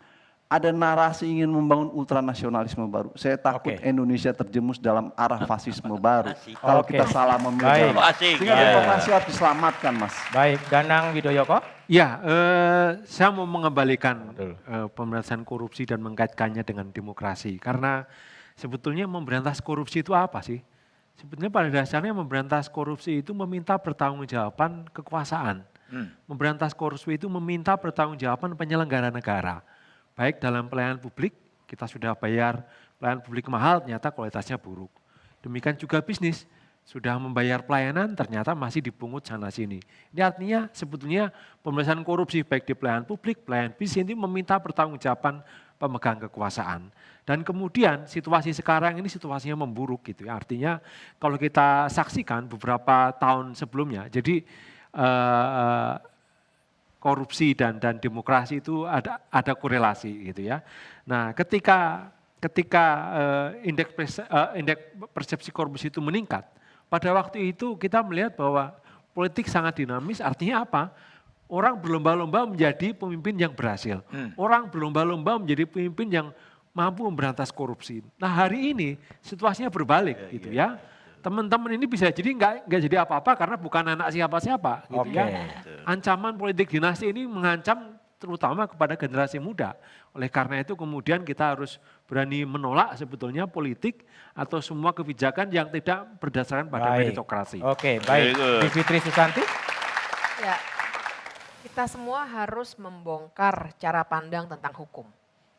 Ada narasi ingin membangun ultranasionalisme baru. Saya takut Indonesia terjemus dalam arah fasisme baru. Kalau kita salah memilih. Sehingga demokrasi harus diselamatkan Mas. Baik, Danang Widoyoko. Ya, saya mau mengembalikan pemberantasan korupsi dan mengkaitkannya dengan demokrasi. Karena sebetulnya memberantas korupsi itu apa sih? Sebetulnya pada dasarnya memberantas korupsi itu meminta pertanggungjawaban kekuasaan. Memberantas korupsi itu meminta pertanggungjawaban penyelenggara negara. Baik dalam pelayanan publik, kita sudah bayar pelayanan publik mahal, ternyata kualitasnya buruk. Demikian juga bisnis, sudah membayar pelayanan, ternyata masih dipungut sana-sini. Ini artinya sebetulnya pemberantasan korupsi baik di pelayanan publik, pelayanan bisnis ini meminta pertanggungjawaban pemegang kekuasaan. Dan kemudian situasi sekarang ini situasinya memburuk gitu ya. Artinya kalau kita saksikan beberapa tahun sebelumnya, jadi korupsi dan demokrasi itu ada korelasi gitu ya. Nah, ketika indeks persepsi korupsi itu meningkat, pada waktu itu kita melihat bahwa politik sangat dinamis. Artinya apa? Orang berlomba-lomba menjadi pemimpin yang berhasil. Orang berlomba-lomba menjadi pemimpin yang mampu memberantas korupsi. Nah, hari ini situasinya berbalik gitu ya. Teman-teman ini bisa jadi nggak jadi apa-apa karena bukan anak siapa-siapa gitu ya. Ancaman politik dinasti ini mengancam terutama kepada generasi muda. Oleh karena itu kemudian kita harus berani menolak sebetulnya politik atau semua kebijakan yang tidak berdasarkan pada meritokrasi. Oke, baik. Fitri Susanti? Ya, Kita semua harus membongkar cara pandang tentang hukum.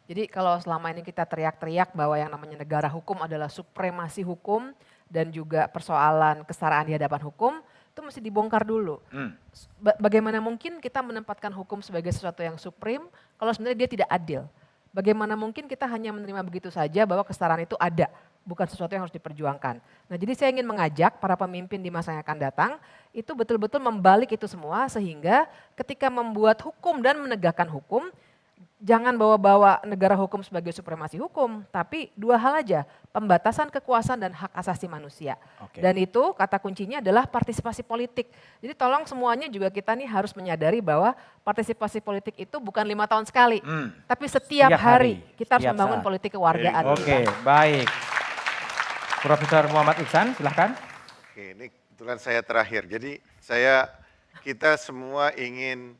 Jadi kalau selama ini kita teriak-teriak bahwa yang namanya negara hukum adalah supremasi hukum dan juga persoalan kesetaraan di hadapan hukum, itu mesti dibongkar dulu. Bagaimana mungkin kita menempatkan hukum sebagai sesuatu yang supreme kalau sebenarnya dia tidak adil? Bagaimana mungkin kita hanya menerima begitu saja bahwa kesetaraan itu ada, bukan sesuatu yang harus diperjuangkan. Nah, jadi saya ingin mengajak para pemimpin di masa yang akan datang itu betul-betul membalik itu semua sehingga ketika membuat hukum dan menegakkan hukum, jangan bawa-bawa negara hukum sebagai supremasi hukum, tapi dua hal aja, pembatasan kekuasaan dan hak asasi manusia. Dan itu kata kuncinya adalah partisipasi politik. Jadi tolong semuanya juga kita nih harus menyadari bahwa partisipasi politik itu bukan 5 tahun sekali, tapi setiap hari kita harus membangun politik kewargaan. Oke, baik. Profesor Muhammad Iksan, silahkan. Oke, ini kebetulan saya terakhir. Jadi kita semua ingin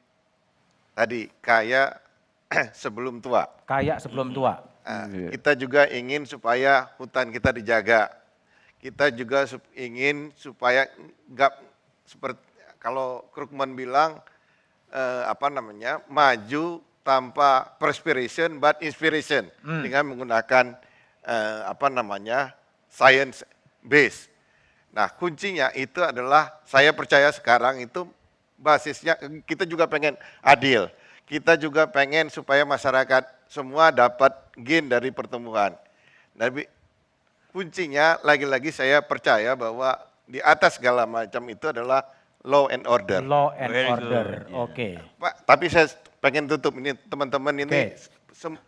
tadi kaya sebelum tua. Kaya sebelum tua. Kita juga ingin supaya hutan kita dijaga. Kita juga ingin supaya nggak seperti kalau Krugman bilang maju tanpa perspiration but inspiration dengan menggunakan science base. Nah, kuncinya itu adalah saya percaya sekarang itu basisnya kita juga pengen adil. Kita juga pengen supaya masyarakat semua dapat gain dari pertumbuhan. Tapi kuncinya lagi-lagi saya percaya bahwa di atas segala macam itu adalah law and order. Law and order, oke. Pak, tapi saya pengen tutup ini teman-teman ini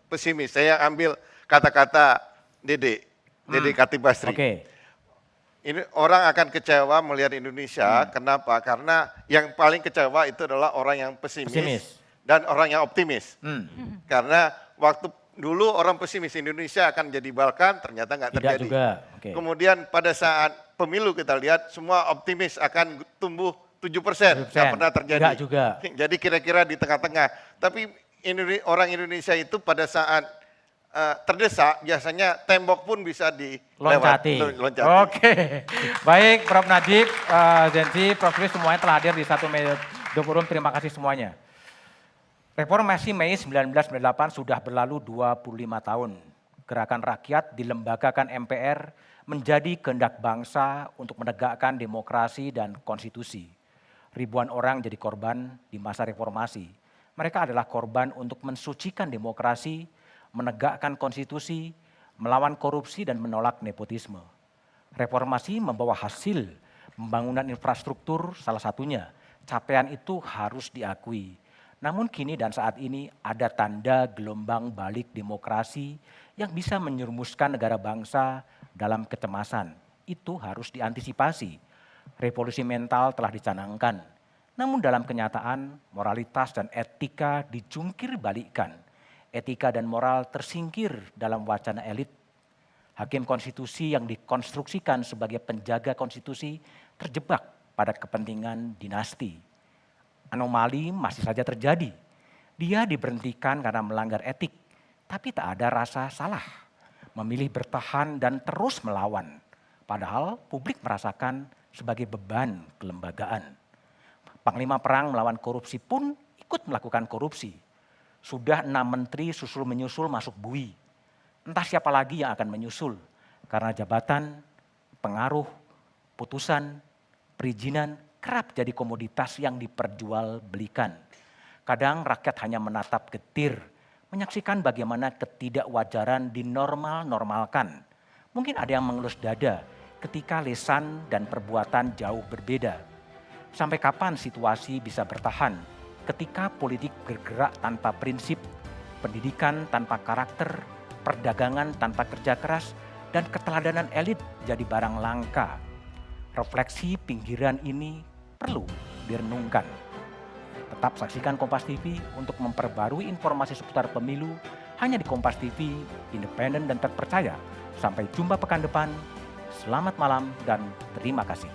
pesimis. Saya ambil kata-kata Dede Khatib Basri. Ini orang akan kecewa melihat Indonesia. Kenapa? Karena yang paling kecewa itu adalah orang yang pesimis. Dan orang yang optimis. Karena waktu dulu orang pesimis Indonesia akan jadi Balkan, ternyata nggak terjadi. Kemudian pada saat pemilu kita lihat semua optimis akan tumbuh 7%, nggak pernah terjadi. Jadi kira-kira di tengah-tengah. Tapi orang Indonesia itu pada saat terdesak biasanya tembok pun bisa loncati. Oke, baik Prof. Najib, Zenzi, Prof. Chris semuanya telah hadir di 1 Mei 20. Terima kasih semuanya. Reformasi Mei 1998 sudah berlalu 25 tahun. Gerakan rakyat dilembagakan MPR menjadi kehendak bangsa untuk menegakkan demokrasi dan konstitusi. Ribuan orang jadi korban di masa reformasi. Mereka adalah korban untuk mensucikan demokrasi, menegakkan konstitusi, melawan korupsi dan menolak nepotisme. Reformasi membawa hasil pembangunan infrastruktur salah satunya. Capaian itu harus diakui. Namun kini dan saat ini ada tanda gelombang balik demokrasi yang bisa menyerumuskan negara bangsa dalam kecemasan. Itu harus diantisipasi. Revolusi mental telah dicanangkan. Namun dalam kenyataan moralitas dan etika dijungkir balikkan. Etika dan moral tersingkir dalam wacana elit. Hakim konstitusi yang dikonstruksikan sebagai penjaga konstitusi terjebak pada kepentingan dinasti. Anomali masih saja terjadi. Dia diberhentikan karena melanggar etik, tapi tak ada rasa salah. Memilih bertahan dan terus melawan. Padahal publik merasakan sebagai beban kelembagaan. Panglima perang melawan korupsi pun ikut melakukan korupsi. Sudah 6 menteri susul menyusul masuk bui. Entah siapa lagi yang akan menyusul. Karena jabatan, pengaruh, putusan, perizinan, kerap jadi komoditas yang diperjualbelikan. Kadang rakyat hanya menatap getir, menyaksikan bagaimana ketidakwajaran dinormal-normalkan. Mungkin ada yang mengelus dada ketika lisan dan perbuatan jauh berbeda. Sampai kapan situasi bisa bertahan ketika politik bergerak tanpa prinsip, pendidikan tanpa karakter, perdagangan tanpa kerja keras, dan keteladanan elit jadi barang langka. Refleksi pinggiran ini perlu direnungkan. Tetap saksikan Kompas TV untuk memperbarui informasi seputar pemilu hanya di Kompas TV, independen dan terpercaya. Sampai jumpa pekan depan. Selamat malam dan terima kasih.